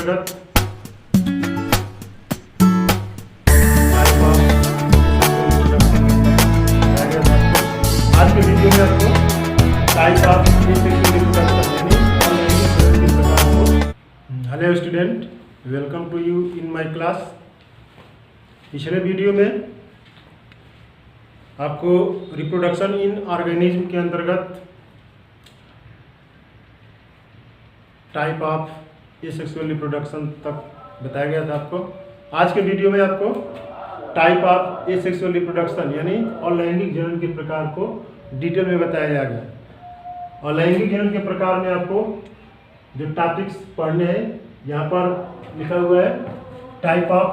अंतर्गत आज के वीडियो में आपको type of hello student, welcome to you in my class. पिछले वीडियो में आपको रिप्रोडक्शन इन ऑर्गेनिज्म के अंतर्गत टाइप ऑफ एसेक्सुअल रिप्रोडक्शन तक बताया गया था आपको। आज के वीडियो में आपको टाइप ऑफ एसेक्सुअल रिप्रोडक्शन यानी अलैंगिक जनन के प्रकार को डिटेल में बताया जाएगा। अलैंगिक जनन के प्रकार में आपको जो टॉपिक्स पढ़ने हैं यहाँ पर लिखा हुआ है। टाइप ऑफ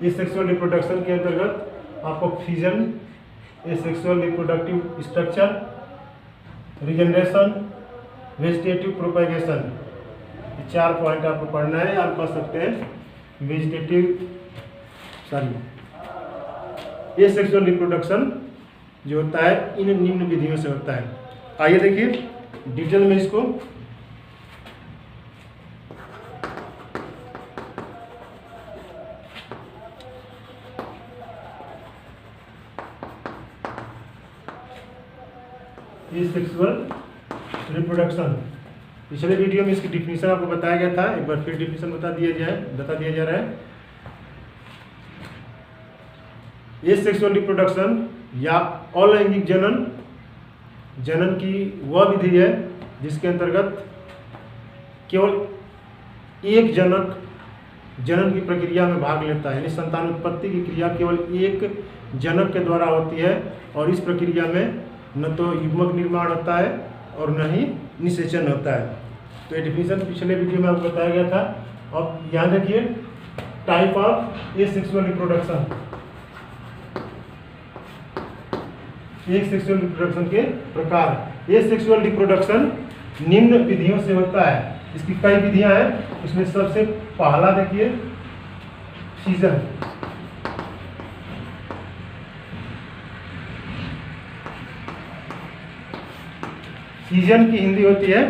एसेक्सुअल रिप्रोडक्शन के अंतर्गत आपको fission, asexual reproductive structure, regeneration, vegetative propagation, ये 4 पॉइंट आपको पढ़ना है। आप पढ़ सकते हैं एसेक्सुअल रिप्रोडक्शन जो होता है इन निम्न विधियों से होता है। आइए देखिए डिटेल में इसको। एसेक्सुअल रिप्रोडक्शन पिछले वीडियो में इसकी डिफिनीशन आपको बताया गया था। एक बार फिर डिफिनीशन बता दिया जा रहा है। एसेक्सुअल रिप्रोडक्शन या अलैंगिक जनन की वह विधि है जिसके अंतर्गत केवल एक जनक जनन की प्रक्रिया में भाग लेता है, यानी संतानोत्पत्ति की क्रिया केवल एक जनक के द्वारा होती है और इस प्रक्रिया में न तो युग्मक निर्माण होता है और न ही निषेचन होता है। तो ये डिफिनीशन पिछले वीडियो में आपको बताया गया था। अब यहाँ देखिए type of asexual reproduction. Asexual reproduction के प्रकार। एसेक्सुअल रिप्रोडक्शन निम्न विधियों से होता है। इसकी कई विधियां हैं। इसमें सबसे पहला देखिए फिजन। फिजन की हिंदी होती है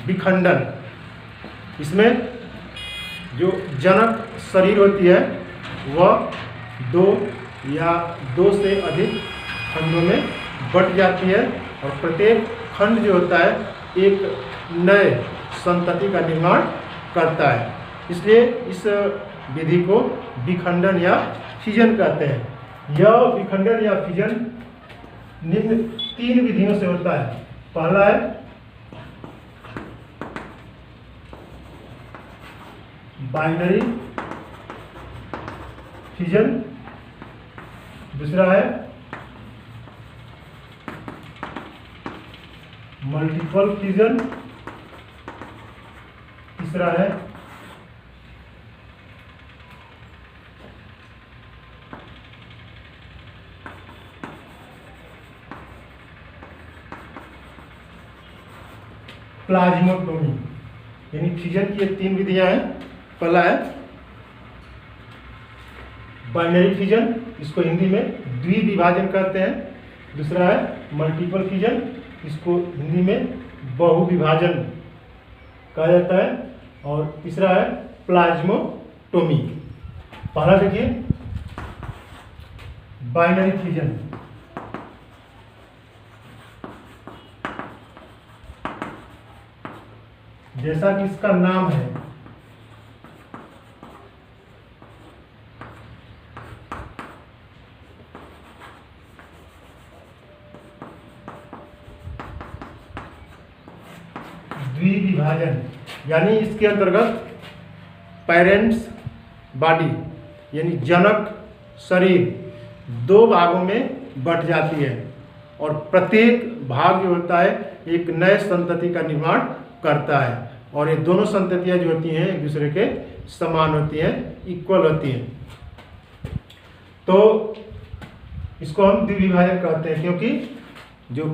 विखंडन। इसमें जो जनक शरीर होती है वह 2 या 2 से अधिक खंडों में बट जाती है और प्रत्येक खंड जो होता है एक नए संतति का निर्माण करता है। इसलिए इस विधि को विखंडन या फिजन कहते हैं। यह विखंडन या फिजन निम्न 3 विधियों से होता है। पहला है बाइनरी फिजन, दूसरा है मल्टीपल फिजन, तीसरा है प्लाज्मोटोमी। यानी फिजन की 3 विधियां हैं। पहला है बाइनरी फिजन, इसको हिंदी में द्विविभाजन कहते हैं। दूसरा है मल्टीपल फिजन, इसको हिंदी में बहुविभाजन कहा जाता है। और तीसरा है प्लाज्मोटोमी। पहला देखिए बाइनरी फिजन। जैसा कि इसका नाम है द्विविभाजन, यानी इसके अंतर्गत पेरेंट्स बॉडी यानी जनक शरीर 2 भागों में बट जाती है और प्रत्येक भाग जो होता है एक नए संतति का निर्माण करता है। और ये दोनों संततियां जो होती हैं एक दूसरे के समान होती हैं, इक्वल होती हैं। तो इसको हम द्विविभाजन कहते हैं क्योंकि जो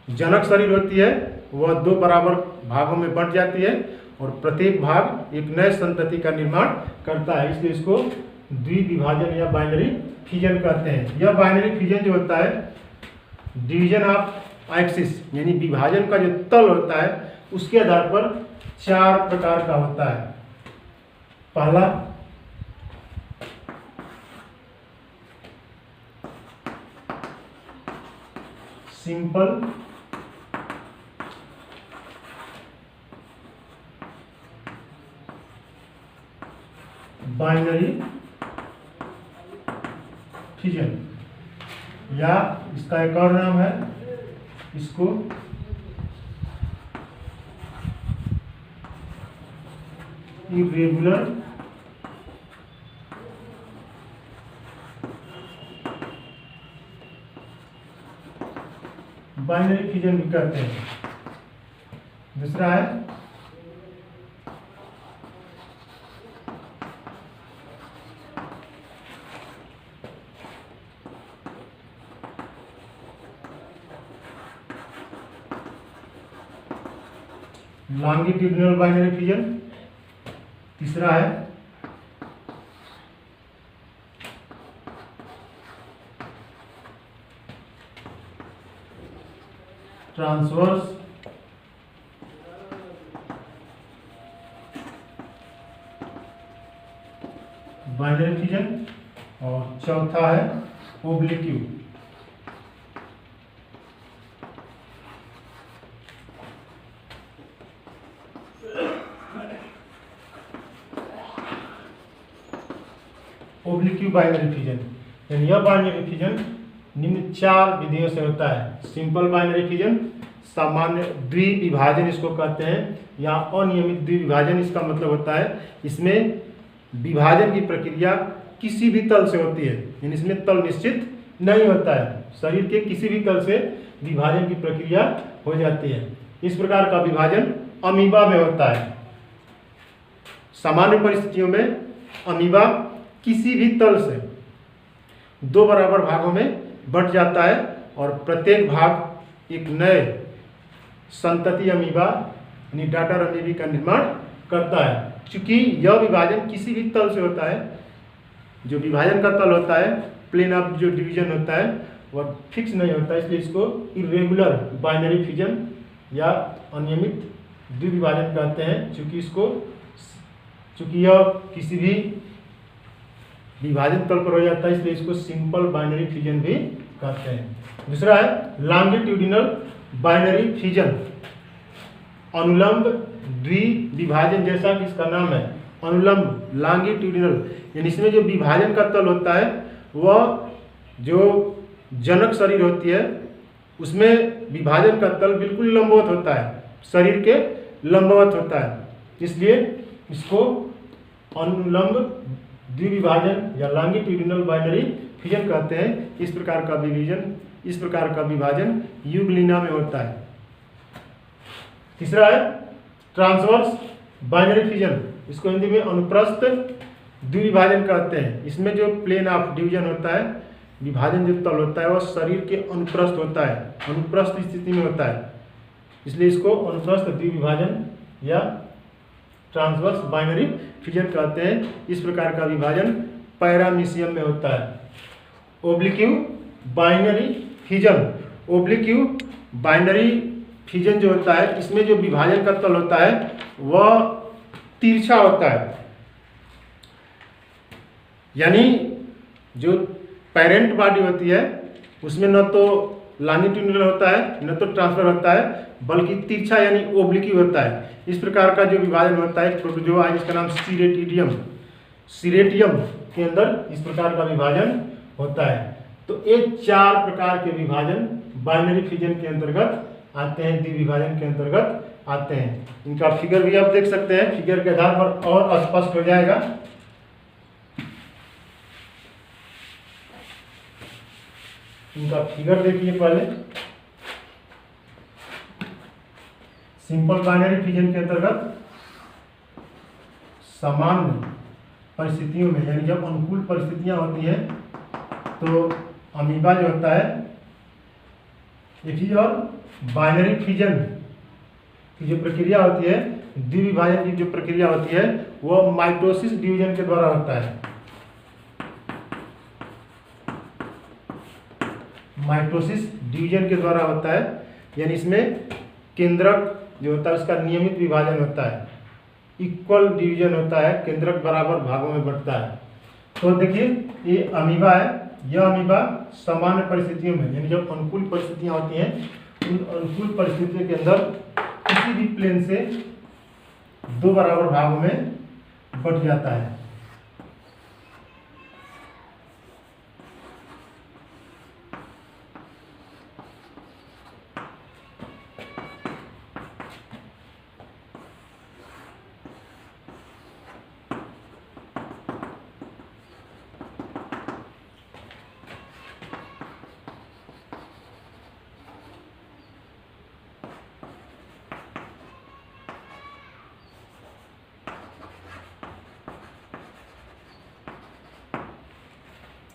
जनक शरीर होती है वह 2 बराबर भागों में बंट जाती है और प्रत्येक भाग एक नए संतति का निर्माण करता है। इसलिए इसको द्विविभाजन या बाइनरी फिजन कहते हैं। यह बाइनरी फिजन जो होता है डिवीजन ऑफ एक्सिस यानी विभाजन का जो तल होता है उसके आधार पर 4 प्रकार का होता है। पहला सिंपल बाइनरी फिजन, या इसका एक और नाम है, इसको इरेगुलर बाइनरी फिजन भी कहते हैं। दूसरा है लॉन्गिट्यूडिनल बाइनरी फिजन। तीसरा है ट्रांसवर्स बाइनरी फिजन, और चौथा है ओब्लिक्यू। ओब्लिक्यू बाइनरी फिजन, यानी यह बाइनरी फिजन निम्न 4 विधियों से होता है। सिंपल बाइनरी फिजन, सामान्य द्विविभाजन इसको कहते हैं, या अनियमित द्विविभाजन इसका मतलब होता है इसमें विभाजन की प्रक्रिया किसी भी तल से होती है, यानी इसमें तल निश्चित नहीं होता है, शरीर के किसी भी तल से विभाजन की प्रक्रिया हो जाती है। इस प्रकार का विभाजन अमीबा में होता है। सामान्य परिस्थितियों में अमीबा किसी भी तल से 2 बराबर भागों में बंट जाता है, और प्रत्येक भाग एक नए संतति अमीबा यानी डाटर अमीबी का निर्माण करता है। चूंकि यह विभाजन किसी भी तल से होता है, जो विभाजन का तल होता है, प्लेन ऑफ जो डिवीजन होता है वह फिक्स नहीं होता है, इसलिए इसको इरेगुलर बाइनरी फिजन या अनियमित द्विविभाजन कहते हैं। चूंकि यह किसी भी विभाजन तल पर हो जाता है, इसलिए इसको सिंपल बाइनरी फिजन भी कहते हैं। दूसरा है लॉन्गिट्यूडिनल बाइनरी फिजन, अनुलंब द्विविभाजन, जैसा कि इसका नाम है अनुलंब लॉन्गिट्यूडिनल, यानी इसमें जो विभाजन का तल होता है वह जो जनक शरीर होती है उसमें विभाजन का तल बिल्कुल लंबवत होता है, शरीर के लंबवत होता है, इसलिए इसको अनुलंब द्विविभाजन या लॉन्गिट्यूडिनल बाइनरी फिजन कहते हैं। इस प्रकार का विभाजन यूग्लिना में होता है। तीसरा है ट्रांसवर्स बाइनरी फिजन, इसको हिंदी में अनुप्रस्थ द्विविभाजन कहते हैं। इसमें जो प्लेन ऑफ डिवीजन होता है, विभाजन जो तल होता है वह शरीर के अनुप्रस्थ होता है, अनुप्रस्थ स्थिति में होता है, इसलिए इसको अनुप्रस्थ द्विविभाजन या ट्रांसवर्स बाइनरी फिजन कहते हैं। इस प्रकार का विभाजन पैरामीशियम में होता है। ओब्लिक्यू बाइनरी फिजन, ओब्लिक्यू बाइनरी फिजन जो होता है, इसमें जो विभाजन का तल होता है वह तिरछा होता है, यानी जो पेरेंट बॉडी होती है उसमें न तो लॉन्गिट्यूडिनल होता है न तो ट्रांसफर होता है, बल्कि तिरछा यानी ओब्लिक्यू होता है। इस प्रकार का जो विभाजन होता है, प्रोटोजोआ जिसका नाम सीरेटियम के अंदर इस प्रकार का विभाजन होता है। तो ये 4 प्रकार के विभाजन बाइनरी फिजन के अंतर्गत आते हैं, द्विविभाजन के अंतर्गत आते हैं। इनका फिगर भी आप देख सकते हैं, फिगर के आधार पर और स्पष्ट हो जाएगा। इनका फिगर देखिए पहले। सिंपल बाइनरी फिजन के अंतर्गत सामान्य परिस्थितियों में, यानी जब अनुकूल परिस्थितियां होती हैं, तो अमीबा जो होता है और बाइनरी फिजन की जो प्रक्रिया होती है, द्विविभाजन की जो प्रक्रिया होती है, वह माइटोसिस डिवीजन के द्वारा होता है। माइटोसिस डिवीजन के द्वारा होता है, यानी इसमें केंद्रक जो होता है उसका नियमित विभाजन होता है, इक्वल डिवीजन होता है, केंद्रक बराबर भागों में बढ़ता है। तो देखिए ये अमीबा है, यह अमीबा सामान्य परिस्थितियों में यानी जब अनुकूल परिस्थितियां होती हैं उन अनुकूल परिस्थितियों के अंदर किसी भी प्लेन से दो बराबर भागों में बट जाता है।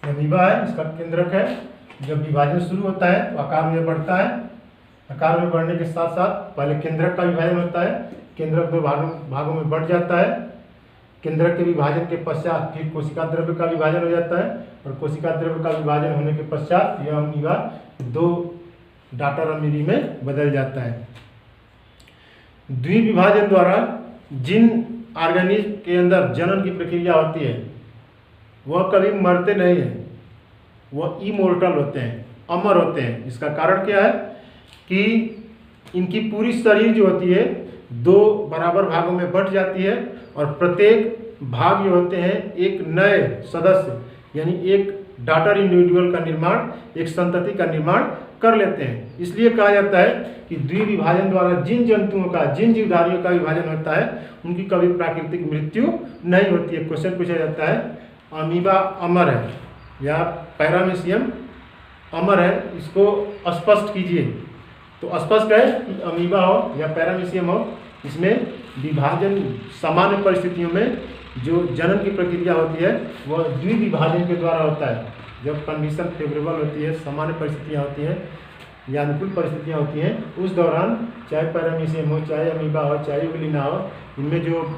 अमीबा है, इसका केंद्रक है, जब विभाजन शुरू होता है तो आकार में बढ़ता है। आकार में बढ़ने के साथ साथ पहले केंद्रक का विभाजन होता है, केंद्रक दो भागों में बढ़ जाता है। केंद्रक के विभाजन के पश्चात फिर कोशिका द्रव्य का विभाजन हो जाता है और कोशिका द्रव्य का विभाजन होने के पश्चात यह अमीबा दो डाटर अमीबी में बदल जाता है। द्विविभाजन द्वारा जिन ऑर्गेनिज्म के अंदर जनन की प्रक्रिया होती है वह कभी मरते नहीं हैं, वह इमोर्टल होते हैं, अमर होते हैं। इसका कारण क्या है कि इनकी पूरी शरीर जो होती है दो बराबर भागों में बंट जाती है और प्रत्येक भाग जो होते हैं एक नए सदस्य यानी एक डाटर इंडिविजुअल का निर्माण, एक संतति का निर्माण कर लेते हैं। इसलिए कहा जाता है कि द्विविभाजन द्वारा जिन जंतुओं का, जिन जीवधारियों का विभाजन होता है उनकी कभी प्राकृतिक मृत्यु नहीं होती है। क्वेश्चन पूछा जाता है अमीबा अमर है या पैरामीशियम अमर है, इसको स्पष्ट कीजिए। तो स्पष्ट है कि अमीबा हो या पैरामीशियम हो, इसमें विभाजन सामान्य परिस्थितियों में जो जनन की प्रक्रिया होती है वह द्विविभाजन के द्वारा होता है। जब कंडीशन फेवरेबल होती है, सामान्य परिस्थितियाँ होती हैं या अनुकूल परिस्थितियाँ होती हैं, उस दौरान चाहे पैरामीशियम हो, चाहे अमीबा हो, चाहे यूग्लिना हो, इनमें जो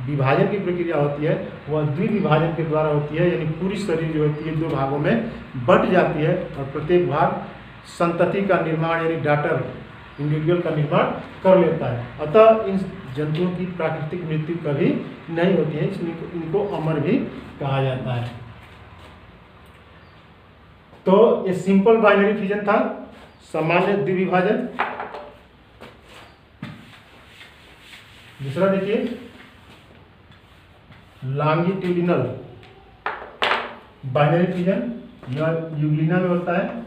विभाजन की प्रक्रिया होती है वह द्विविभाजन के द्वारा होती है, यानी पूरी शरीर जो होती है दो भागों में बट जाती है और प्रत्येक भाग संतति का निर्माण यानी डाटर इंडिविजुअल का निर्माण कर लेता है। अतः इन जंतुओं की प्राकृतिक मृत्यु कभी नहीं होती है, इसलिए इनको अमर भी कहा जाता है। तो ये सिंपल बाइनरी फिजन था, सामान्य द्विविभाजन। दूसरा देखिए लॉन्गिट्यूडिनल बाइनरी फिजन, यह यूग्लिना में होता है।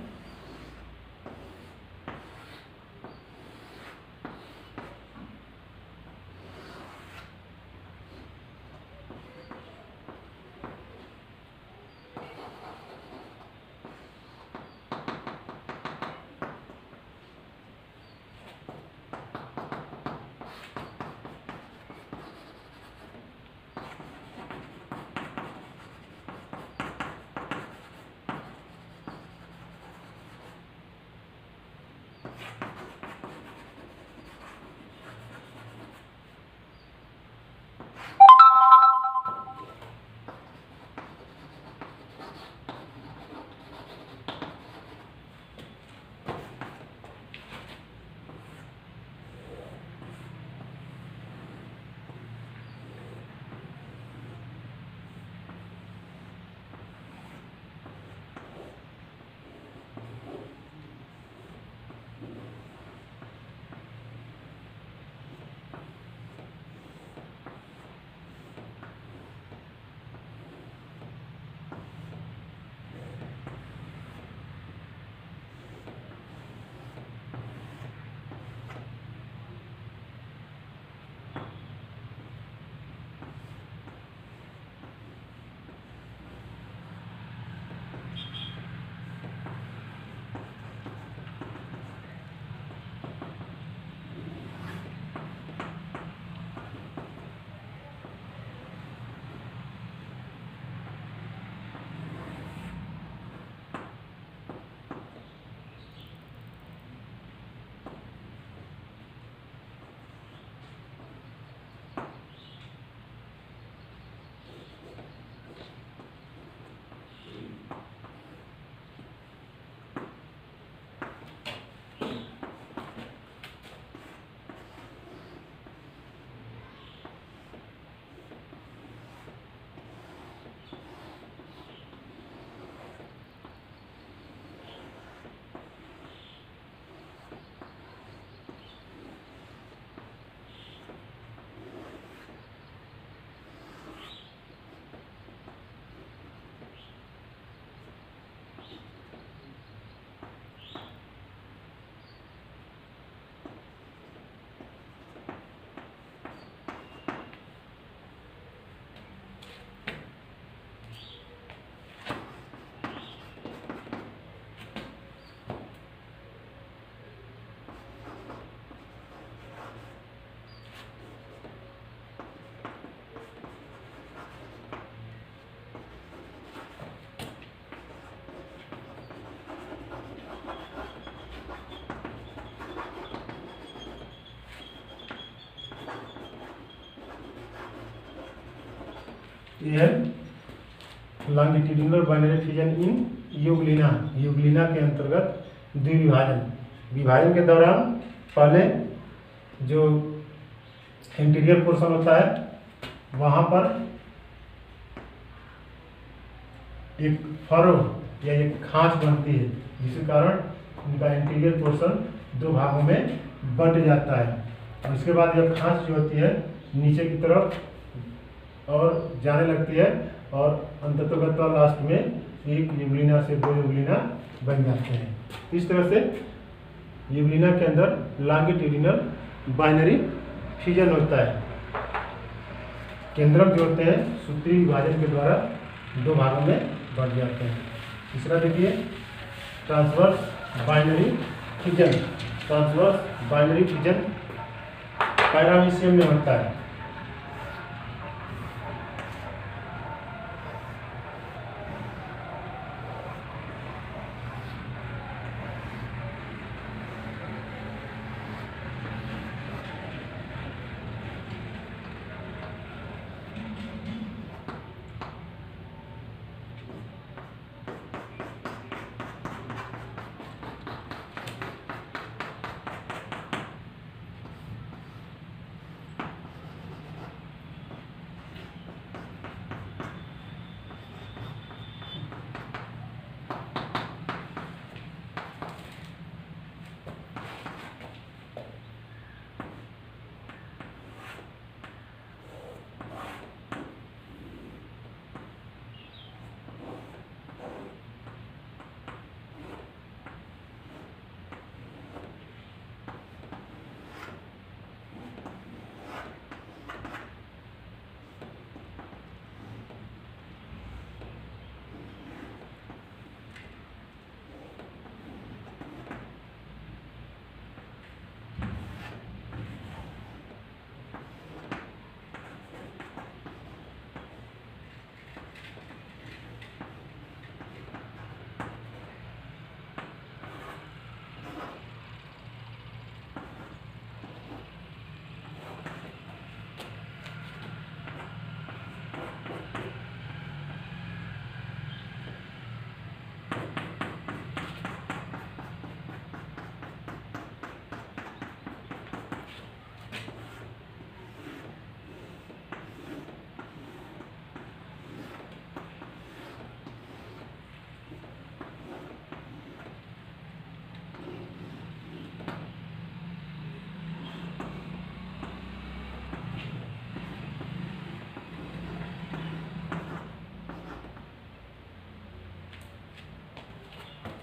ये है लॉन्गिट्यूडिनल बाइनरी फिजन इन यूग्लिना। यूग्लिना के अंतर्गत द्विविभाजन। विभाजन के दौरान पहले जो इंटीरियर पोर्शन होता है वहाँ पर एक फरो या एक खांच बनती है, जिसके कारण उनका इंटीरियर पोर्शन दो भागों में बंट जाता है। और इसके बाद यह खांच जो होती है नीचे की तरफ और जाने लगती है और अंततः लास्ट में एक यूग्लिना से दो यूग्लिना बन जाते हैं। इस तरह से यूग्लिना के अंदर लॉन्गिट्यूडिनल बाइनरी फिजन होता है। केंद्रक जो होते हैं सूत्रीय विभाजन के द्वारा दो भागों में बढ़ जाते हैं। तीसरा देखिए transverse binary fission. Transverse binary fission paramecium में होता है।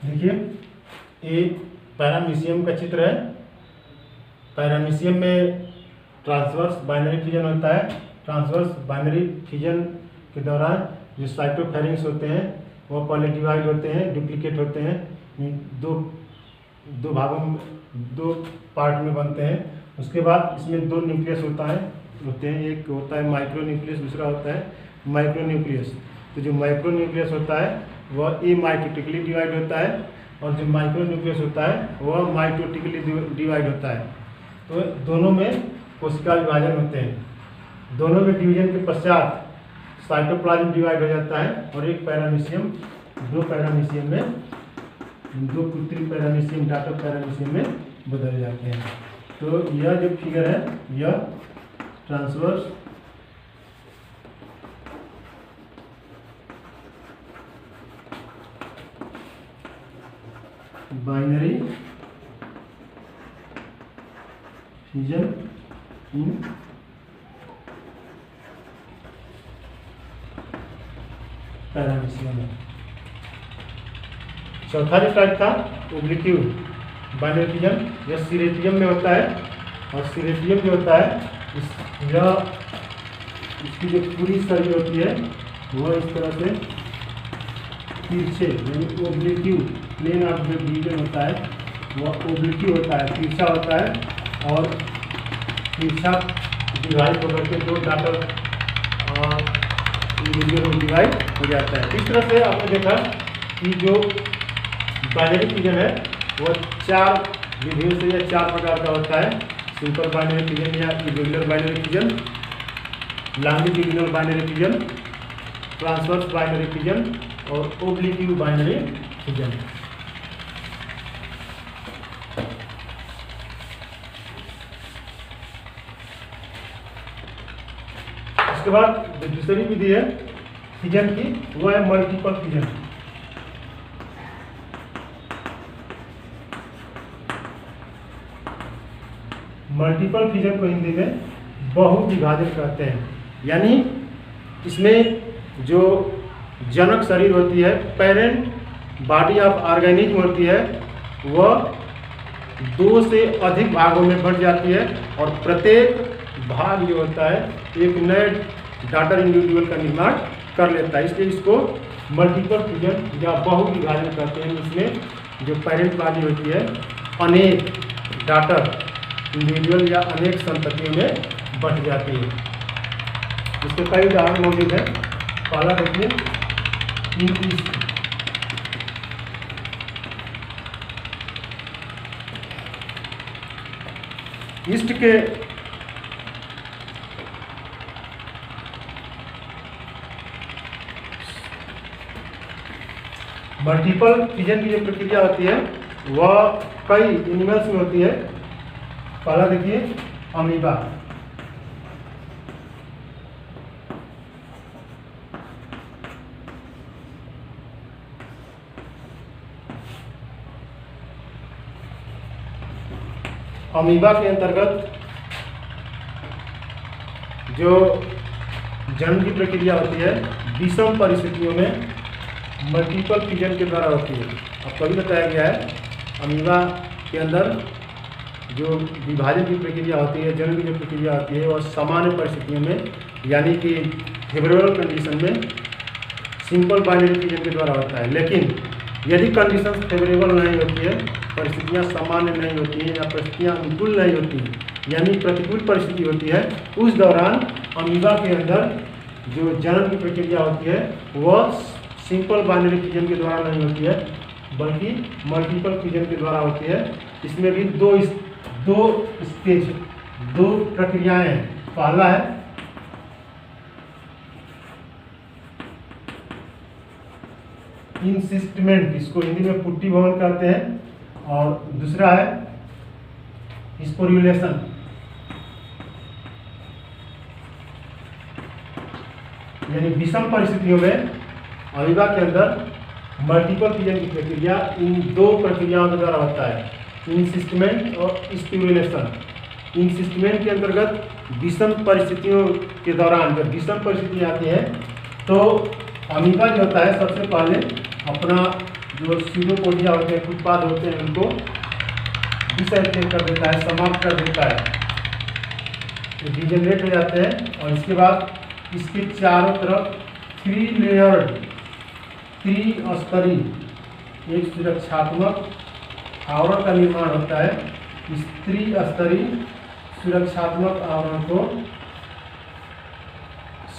देखिए ये पैरामीशियम का चित्र है। पैरामीशियम में ट्रांसवर्स बाइनरी फिजन होता है। ट्रांसवर्स बाइनरी फिजन के दौरान जो साइटोफेरिंग्स होते हैं वो पहले डिवाइड होते हैं, डुप्लीकेट होते हैं, दो भागों में, दो पार्ट में बनते हैं। उसके बाद इसमें दो न्यूक्लियस होते हैं। एक होता है माइक्रो न्यूक्लियस, दूसरा होता है माइक्रो न्यूक्लियस। तो जो माइक्रो न्यूक्लियस होता है वह एमाइटोटिकली डिवाइड होता है और जो माइक्रो न्यूक्लियस होता है वह माइटोटिकली डिवाइड होता है। तो दोनों में कोशिका विभाजन होते हैं। दोनों में डिवीजन के पश्चात साइटोप्लाज्म डिवाइड हो जाता है और एक पैरामीशियम दो पैरामीशियम में, दो कृत्रिम पैरामीशियम डाटर पैरामीशियम में बदल जाते हैं। तो यह जो फिगर है यह ट्रांसवर्स बाइनरी फिजन इन पैरामीशियम है। चौथा जो टाइप था ओब्लिक्यू बाइनरी फिजन, यह सीरेटियम में होता है। और सीरेटियम जो होता है इसकी जो पूरी शरीर होती है वह इस तरह से तिरछे यानी ओब्लिक्यू प्लेन ऑफ जो डिवीजन होता है वह ओब्लिक्यू होता है, तिरछा होता है और तिरछा डिवाइड होकर के दो डाटर इंडिविजुअल डिवाइड हो जाता है। इस तरह से आपने देखा कि जो बाइनरी फिजन है वह चार विधियों से या चार प्रकार का होता है। सिंपल बाइनरी फिजन या irregular binary fission, longitudinal binary fission, transverse binary fission और ओब्लिक्यू बाइनरी फिजन। इसके बाद जो दूसरी विधि है फिजन की वो है मल्टीपल फिजन। मल्टीपल फिजन को हिंदी में बहुविभाजन कहते हैं। यानी इसमें जो जनक शरीर होती है, पेरेंट बॉडी ऑफ ऑर्गेनिज्म होती है, वह 2 से अधिक भागों में बढ़ जाती है और प्रत्येक भाग जो होता है एक नए डॉटर इंडिविजुअल का निर्माण कर लेता है, इसलिए इसको मल्टीपल फिजन या बहुविभाजन कहते हैं। इसमें जो पेरेंट बॉडी होती है अनेक डॉटर इंडिविजुअल या अनेक संततियों में बंट जाती है। इसके कई उदाहरण मौजूद हैं। पहला देखिए ईस्ट के मल्टीपल फिजन की जो प्रक्रिया होती है वह कई एनिमल्स में होती है। पहला देखिए अमीबा। अमीबा के अंतर्गत जो जन्म की प्रक्रिया होती है विषम परिस्थितियों में मल्टीपल फिजन के द्वारा होती है। अब कभी बताया गया है अमीबा के अंदर जो विभाजन की प्रक्रिया होती है, जन्म की जो प्रक्रिया होती है, वह सामान्य परिस्थितियों में यानी कि फेवरेबल कंडीशन में सिंपल बाइनरी फिजन के द्वारा होता है। लेकिन यदि कंडीशन फेवरेबल नहीं होती है, परिस्थितियाँ सामान्य नहीं होती हैं या परिस्थितियाँ अनुकूल नहीं होती हैं, यानी प्रतिकूल परिस्थिति होती है, उस दौरान अमीबा के अंदर जो जन्म की प्रक्रिया होती है वह सिंपल बाइनरी फिजन के द्वारा नहीं होती है बल्कि मल्टीपल फिजन के द्वारा होती है। इसमें भी दो स्टेज, 2 प्रक्रियाएं हैं। पहला है इंसिस्टमेंट, इसको हिंदी में पुट्टी भवन कहते हैं, और दूसरा है स्पोरुलेशन। यानी विषम परिस्थितियों में अमीबा के अंदर मल्टीपल फिजन की प्रक्रिया इन 2 प्रक्रियाओं के द्वारा होता है, इंसिस्टमेंट और स्पोरुलेशन। इंसिस्टमेंट के अंतर्गत विषम परिस्थितियों के दौरान जब विषम परिस्थितियाँ आती हैं तो अमीबा जो होता है सबसे पहले अपना जो सीडोपोडिया होते हैं, उत्पाद होते हैं, उनको डिसएक्टिवेट कर देता है, समाप्त कर देता है, तो डिजेनरेट हो जाते हैं। और इसके बाद इसके चारों तरफ 3 लेयर्ड, 3 स्तरीय एक सुरक्षात्मक आवरण का निर्माण होता है। इस 3 स्तरीय सुरक्षात्मक आवरण को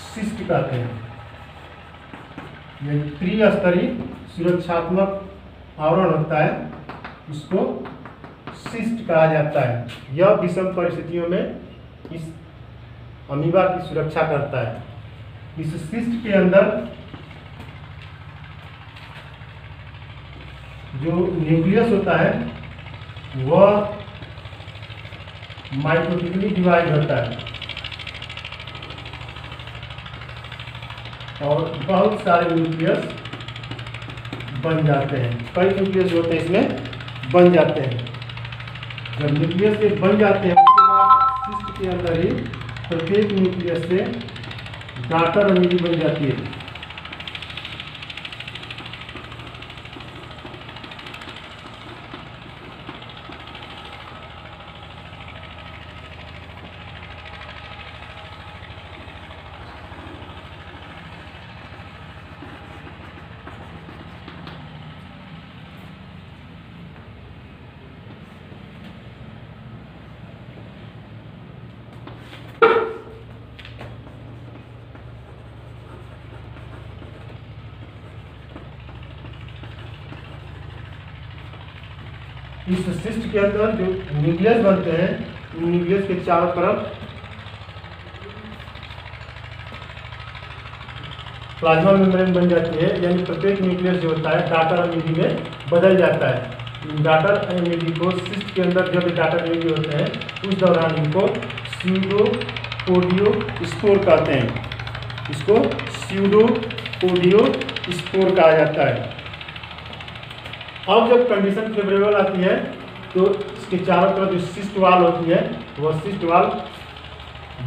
सिस्ट कहते हैं। ये 3 स्तरीय सुरक्षात्मक आवरण होता है, इसको सिस्ट कहा जाता है। यह विषम परिस्थितियों में इस अमीबा की सुरक्षा करता है। इस सिस्ट के अंदर जो न्यूक्लियस होता है वह माइटोटिकली डिवाइड होता है और बहुत सारे न्यूक्लियस बन जाते हैं। कई न्यूक्लियस होते हैं इसमें बन जाते हैं। जब न्यूक्लियस से बन जाते हैं उसके बाद सिस्ट के अंदर ही प्रत्येक न्यूक्लियस से डॉटर अमीबी बन जाती है। इस सिस्ट के अंदर जो न्यूक्लियस बनते हैं, उन न्यूक्लियस के चारों तरफ प्लाज्मा मेम्ब्रेन बन जाती है, यानी प्रत्येक न्यूक्लियस जो होता है डाटर एमईडी में बदल जाता है। डाटर एमईडी को सिस्ट के अंदर जब डाटर एमईडी होते हैं उस दौरान इनको स्यूडोपोडियोस्पोर कहते हैं। इसको स्यूडोपोडियोस्पोर कहा जाता है। अब जब कंडीशन फेवरेबल आती है तो इसके चारों तरफ जो सिस्ट वाल होती है वह सिस्ट वाल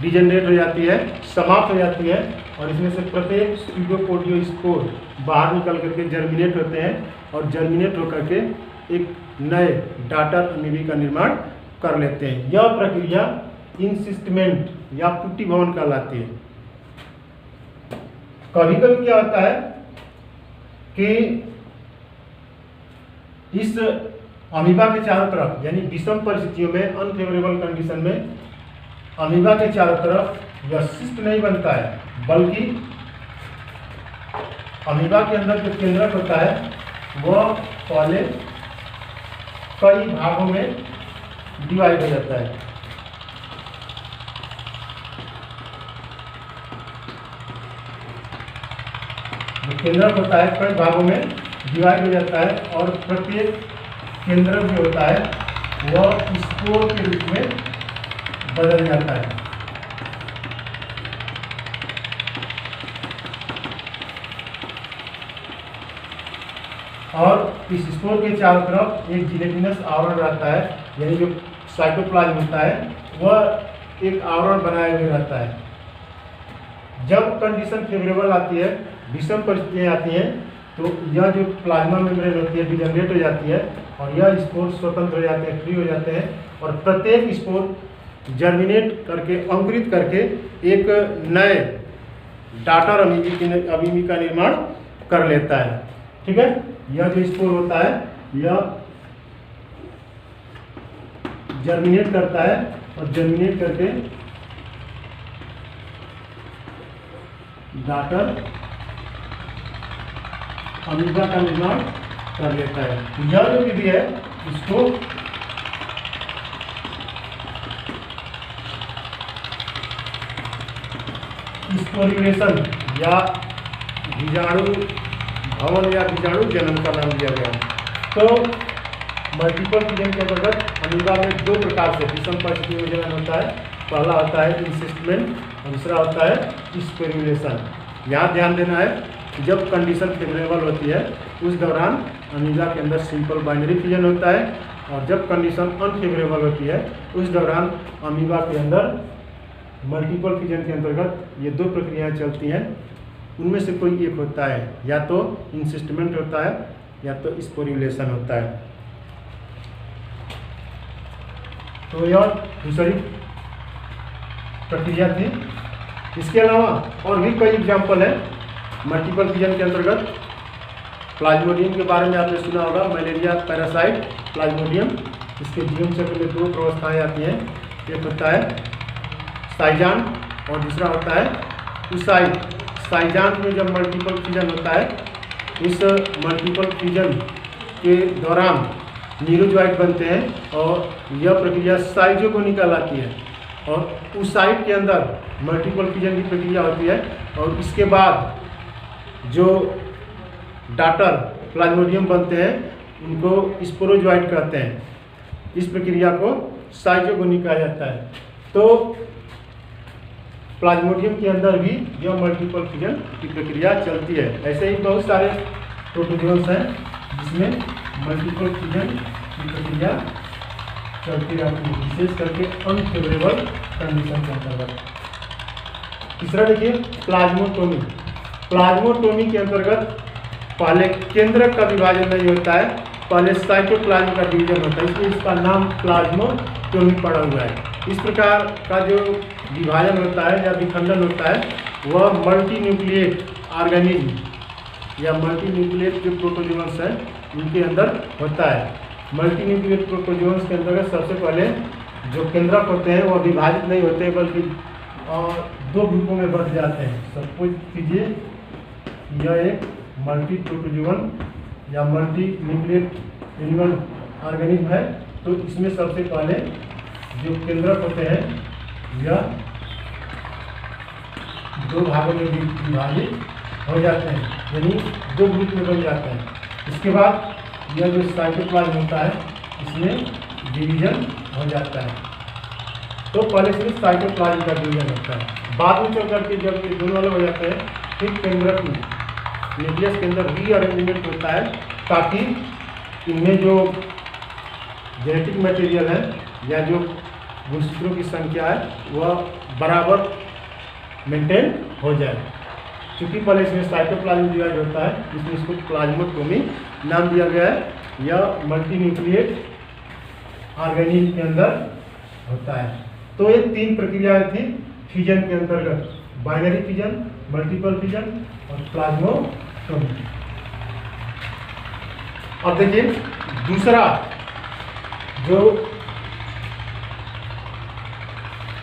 डिजेनरेट हो जाती है, समाप्त हो जाती है, और इसमें से प्रत्येक स्यूडोपोडियोस्पोर बाहर निकल करके जर्मिनेट होते हैं और जर्मिनेट होकर के एक नए डाटर एमईडी का निर्माण कर लेते हैं। यह प्रक्रिया इंसिस्टमेंट या पुट्टी भवन कहलाती है। कभी कभी क्या होता है कि इस अमीबा के चारों तरफ, यानी विषम परिस्थितियों में, अनफेवरेबल कंडीशन में अमीबा के चारों तरफ यह सिस्ट नहीं बनता है, बल्कि अमीबा के अंदर जो केंद्रक होता है वह पहले कई भागों में डिवाइड हो जाता है। जो केंद्रक होता है कई भागों में डिवाइड हो जाता है और प्रत्येक केंद्रक जो होता है वह स्पोर के रूप में बदल जाता है। और इस स्पोर के चारों तरफ एक जिलेटिनस आवरण रहता है, यानी जो साइटोप्लाज्म होता है वह एक आवरण बनाए हुए रहता है। जब कंडीशन फेवरेबल आती है, विषम परिस्थितियाँ आती हैं, तो यह जो प्लाज्मा मेम्ब्रेन होती है डिजेनरेट हो जाती है और यह स्पोर स्वतंत्र हो जाते हैं, फ्री हो जाते हैं, और प्रत्येक स्पोर जर्मिनेट करके, अंकुरित करके एक नए डाटर एमईडी का निर्माण कर लेता है। ठीक है, यह जो स्पोर होता है यह जर्मिनेट करता है और जर्मिनेट करके डाटर एमईडी का निर्माण कर लेता है। यह जो विधि है इसको स्पोरिलेशन या बीजाणु भवन या बीजाणु जनन का नाम दिया गया है। तो मल्टीपल फिजन के अंतर्गत अमीबा में दो प्रकार से विषम परिस्थिति में जनन होता है। पहला होता है इंसिस्टमेंट और दूसरा होता है स्पोरिलेशन। यहाँ ध्यान देना है कि जब कंडीशन फेवरेबल होती है उस दौरान अमीबा के अंदर सिंपल बाइनरी फिजन होता है, और जब कंडीशन अनफेवरेबल होती है उस दौरान अमीबा के अंदर मल्टीपल फिजन के अंतर्गत ये दो प्रक्रियाएं चलती हैं। उनमें से कोई एक होता है, या तो इंसिस्टमेंट होता है या तो स्पोरिलेशन होता है। तो यह दूसरी प्रक्रिया थी। इसके अलावा और भी कई एग्जाम्पल है मल्टीपल फिजन के अंतर्गत। प्लाज्मोडियम के बारे में आपने सुना होगा, मलेरिया पैरासाइट प्लाज्मोडियम। इसके जीवन चक्र में दो अवस्थाएं आती हैं, एक होता है साइजान और दूसरा होता है उसाइड। साइजान में जब मल्टीपल फिजन होता है, इस मल्टीपल फिजन के दौरान न्यूरोजॉइड बनते हैं और यह प्रक्रिया साइजोगोनी कहलाती है। और उसाइड के अंदर मल्टीपल फिजन की प्रक्रिया होती है और इसके बाद जो डाटर प्लाज्मोडियम बनते हैं उनको स्पोरोजॉइड कहते हैं। इस प्रक्रिया को साइजोगोनी कहा जाता है। तो प्लाज्मोडियम के अंदर भी यह मल्टीपल फिजन की प्रक्रिया चलती है। ऐसे ही बहुत सारे प्रोटोजोन्स हैं जिसमें मल्टीपल फिजन की प्रक्रिया चलती रहती है, विशेष करके अनफेवरेबल कंडीशन के अंतर्गत। तीसरा देखिए प्लाज्मोटोमी। प्लाज्मोटोमी के अंतर्गत पहले केंद्रक का विभाजन नहीं होता है, पहले साइटोप्लाज्म का डिवीजन होता है, इसलिए इसका नाम प्लाज्मोटोमी पड़ा हुआ है। इस प्रकार का जो विभाजन होता है या विखंडन होता है वह मल्टी न्यूक्लिएट ऑर्गेनिज्म या मल्टी न्यूक्लिएट जो प्रोटोजोन्स हैं उनके अंदर होता है। मल्टी न्यूक्लिएट प्रोटोजोन्स के अंतर्गत सबसे पहले जो केंद्रक होते हैं वह विभाजित नहीं होते बल्कि दो ग्रुपों में बंट जाते हैं। सपोज कीजिए यह एक मल्टी प्रोटोजोन या मल्टी न्यूक्लिएट एनिमल ऑर्गेनिज्म है, तो इसमें सबसे पहले जो केंद्रक होते हैं यह दो भागों में विभाजित हो जाते हैं, यानी 2 ग्रुप में बन जाते हैं। इसके बाद यह जो साइटोप्लाज्म होता है इसमें डिवीजन हो जाता है। तो पहले सिर्फ साइटोप्लाज्म का डिवीजन होता है, बाद में चल करके जब ये दोनों अलग हो जाते हैं फिर केंद्रक में न्यूक्लियस के अंदर रीअरेंजमेंट होता है, ताकि इनमें जो जेनेटिक मटेरियल है या जो गुणसूत्रों की संख्या है वह बराबर मेंटेन हो जाए। क्योंकि पहले इसमें साइटोप्लाज्म डिवाइड होता है, इसमें इसको प्लाज्मोटोमी नाम दिया गया है। यह मल्टीन्यूक्लिएट ऑर्गेनिल के अंदर होता है। तो ये 3 प्रक्रियाएं थी फिजन के अंतर्गत, बाइनरी फिजन, मल्टीपल फिजन और प्लाज्मोटोमी। अब देखिए दूसरा जो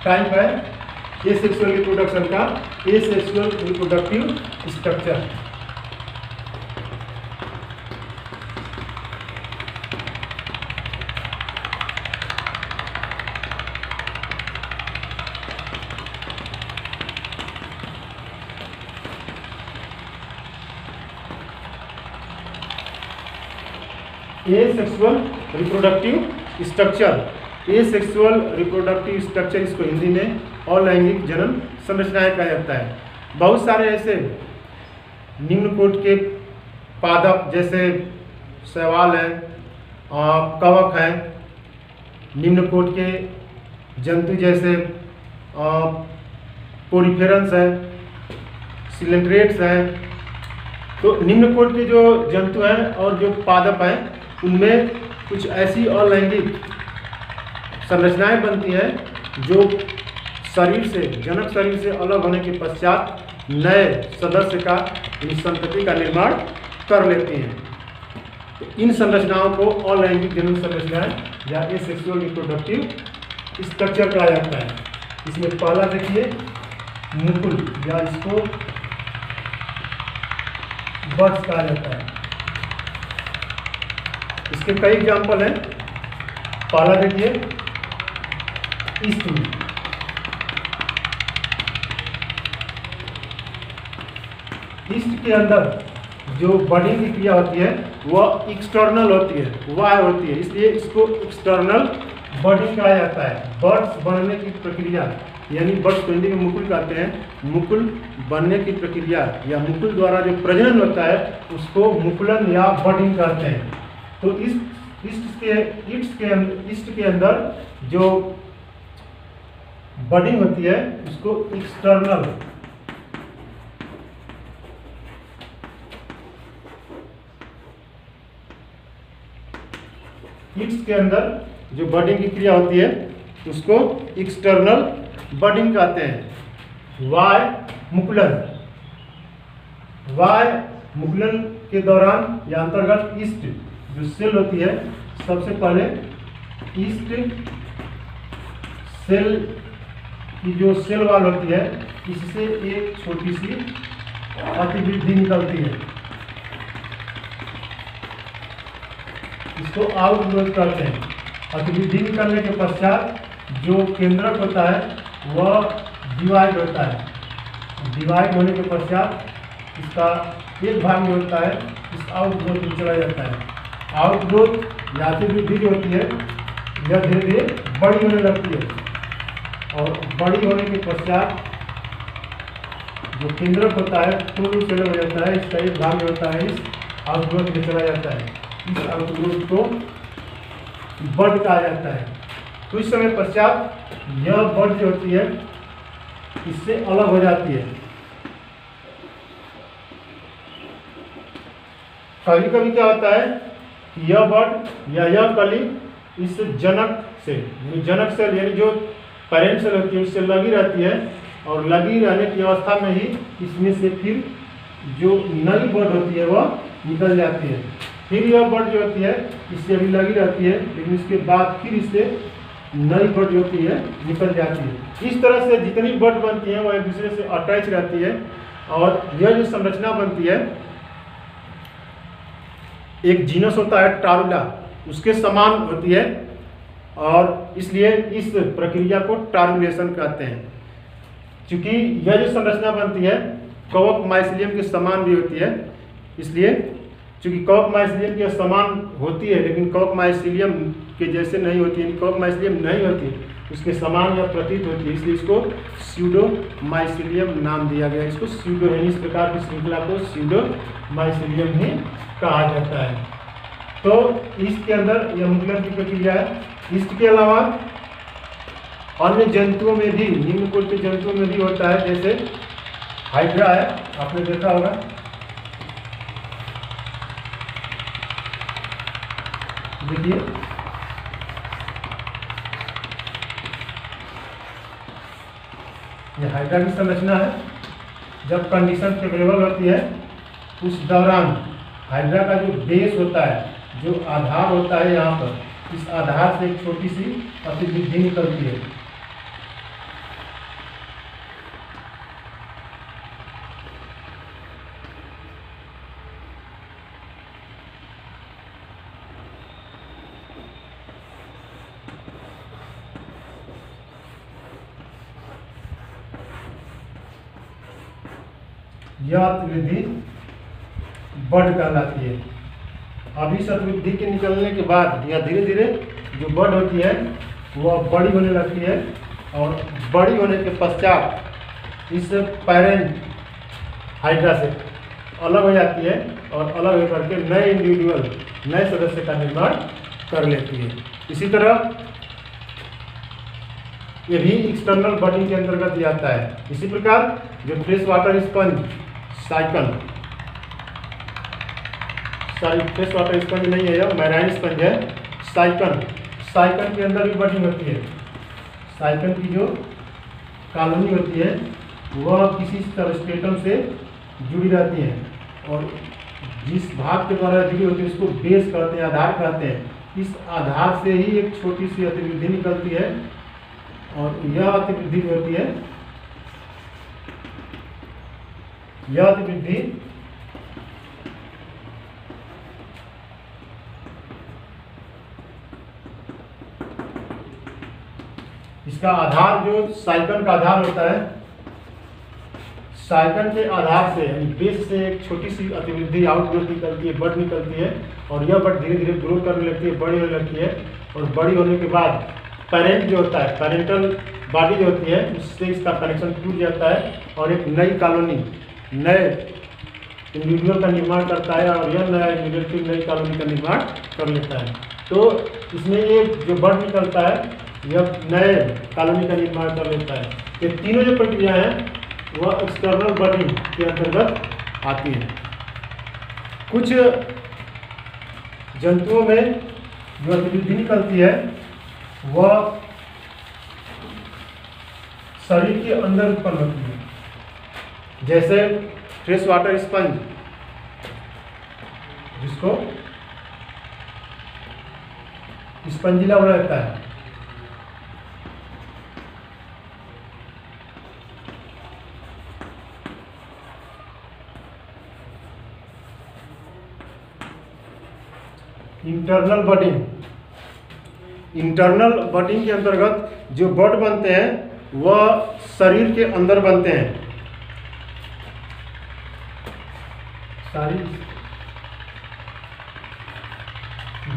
टाइप है एसेक्सुअल रिप्रोडक्शन का, asexual reproductive structure. Asexual reproductive structure, asexual reproductive structure इसको हिंदी में अलैंगिक जनन संरचनाएं कहा जाता है। बहुत सारे ऐसे निम्न कोटि के पादप जैसे शैवाल है, कवक है, निम्न कोटि के जंतु जैसे पोरिफेरंस है, सिलेंट्रेट्स हैं। तो निम्न कोटि के जो जंतु हैं और जो पादप हैं उनमें कुछ ऐसी अलैंगिक संरचनाएं बनती हैं जो शरीर से, जनक शरीर से अलग होने के पश्चात नए सदस्य का, संतति का निर्माण कर लेती हैं। तो इन संरचनाओं को अलैंगिक जनन संरचनाएं या एसेक्सुअल रिप्रोडक्टिव स्ट्रक्चर कहा जाता है। इसमें पहला देखिए मुकुल, या इसको बड्स कहा जाता है। इसके कई एग्जाम्पल हैं। पहला देखिए ईस्ट में, ईस्ट के अंदर जो बडिंग की क्रिया होती है वह एक्सटर्नल होती है, बाह्य होती है, इसलिए इसको एक्सटर्नल बडिंग कहा जाता है। बड्स बनने की प्रक्रिया, यानी बड्स को हिंदी में मुकुल कहते हैं, मुकुल बनने की प्रक्रिया या मुकुल द्वारा जो प्रजनन होता है उसको मुकुलन या बडिंग कहते हैं। तो ईस्ट के अंदर जो बडिंग होती है उसको एक्सटर्नल ईस्ट के अंदर जो बडिंग की क्रिया होती है उसको एक्सटर्नल बडिंग कहते हैं। वाय मुकुलन के दौरान या अंतर्गत ईस्ट जो सेल होती है, सबसे पहले ईस्ट सेल की जो सेल वॉल होती है इससे एक छोटी सी अतिवृद्धि निकलती है, इसको आउटग्रोथ कहते हैं। अतिवृद्धि निकलने के पश्चात जो केंद्रक होता है वह डिवाइड होता है। डिवाइड होने के पश्चात इसका एक भाग जो होता है इस आउटग्रोथ में चला जाता है। आउटग्रोथ या अतिवृद्धि जो होती है यह धीरे धीरे बड़ी होने लगती है, और बड़ी होने के पश्चात जो केंद्रक होता है पूर्ण रूप से अलग हो जाता है। इसका एक भाग जो होता है इस आउटग्रोथ में चला जाता है। इस आउटग्रोथ को बड कहा जाता है। कुछ समय पश्चात यह बड जो होती है इससे अलग हो जाती है। कभी कभी क्या होता है कि यह बड या यह कली इस जनक से, सेल यानी जो पेरेंट सेल होती है उससे लगी रहती है, और लगी रहने की अवस्था में ही इसमें से फिर जो नई बड होती है वह निकल जाती है। फिर यह बड जो होती है इससे अभी लगी रहती है, लेकिन इसके बाद फिर इससे नई बड जो होती है निकल जाती है। इस तरह से जितनी बड बनती है वह एक दूसरे से अटैच रहती है, और यह जो संरचना बनती है एक जीनस होता है टारुला, उसके समान होती है, और इसलिए इस प्रक्रिया को टारुलेशन कहते हैं। क्योंकि यह जो संरचना बनती है कवक माइसीलियम के समान भी होती है। इसलिए चूंकि कवक माइसीलियम के समान होती है लेकिन कवक माइसीलियम के जैसे नहीं होती है, कवक माइसीलियम नहीं होती, उसके समान या प्रतीत होती है, इसलिए इसको स्यूडो माइसीलियम नाम दिया गया। इसको स्यूडो है, इस प्रकार की श्रृंखला को स्यूडो माइसीलियम ही कहा जाता है। तो ईस्ट के अंदर यह मुकुलर की प्रक्रिया है। इसके अलावा अन्य जंतुओं में भी, निम्न कुल के जंतुओं में भी होता है, जैसे हाइड्रा है, आपने देखा होगा। देखिए ये हाइड्रा की संरचना है। जब कंडीशन फेवरेबल होती है उस दौरान हाइड्रा का जो बेस होता है, जो आधार होता है यहाँ पर, इस आधार से एक छोटी सी अतिवृद्धि निकलती है। यह अतिवृद्धि बड कहलाती है। अब इस अतिवृद्धि के निकलने के बाद यह धीरे धीरे जो बड होती है वह बड़ी होने लगती है, और बड़ी होने के पश्चात इस पेरेंट हाइड्रा से अलग हो जाती है, और अलग होकर के नए इंडिविजुअल, नए सदस्य का निर्माण कर लेती है। इसी तरह ये भी एक्सटर्नल बडिंग के अंतर्गत आता है। इसी प्रकार जो fresh water sponge cycle, fresh water sponge नहीं है, यह मैराइन स्पंज है। साइकल के अंदर भी बडिंग होती है। साइकल की जो कॉलोनी होती है वह किसी सबस्ट्रेटम से जुड़ी रहती है, और जिस भाग के द्वारा जुड़ी होती है उसको बेस कहते हैं, आधार कहते हैं। इस आधार से ही एक छोटी सी अतिवृद्धि निकलती है, और यह अतिवृद्धि होती है, यह अतिवृद्धि इसका आधार जो साइकल का आधार होता है, साइकल के आधार से यानी बेस से एक छोटी सी अतिवृद्धि आउटग्रोथ निकलती है, बड निकलती है, और यह बड धीरे धीरे ग्रो करने लगती है, बड़ी होने लगती है, और बड़ी होने के बाद पेरेंट जो होता है, पेरेंटल बॉडी जो होती है, उससे इसका कनेक्शन टूट जाता है, और एक नई कॉलोनी, नए इंडिविजुअल का निर्माण करता है, और यह नया इंडिविजुअल फिर नई कॉलोनी का निर्माण कर लेता है। तो इसमें ये जो बड निकलता है यह नए कॉलोनी का निर्माण कर लेता है। ये तीनों जो प्रक्रिया हैं वह एक्सटर्नल बडिंग के अंतर्गत आती है। कुछ जंतुओं में जो अतिवृद्धि निकलती है वह शरीर के अंदर उत्पन्न होती है, जैसे फ्रेश वाटर स्पंज, जिसको स्पंजिला रहता है। इंटरनल बडिंग के अंतर्गत जो बड बनते हैं वह शरीर के अंदर बनते हैं।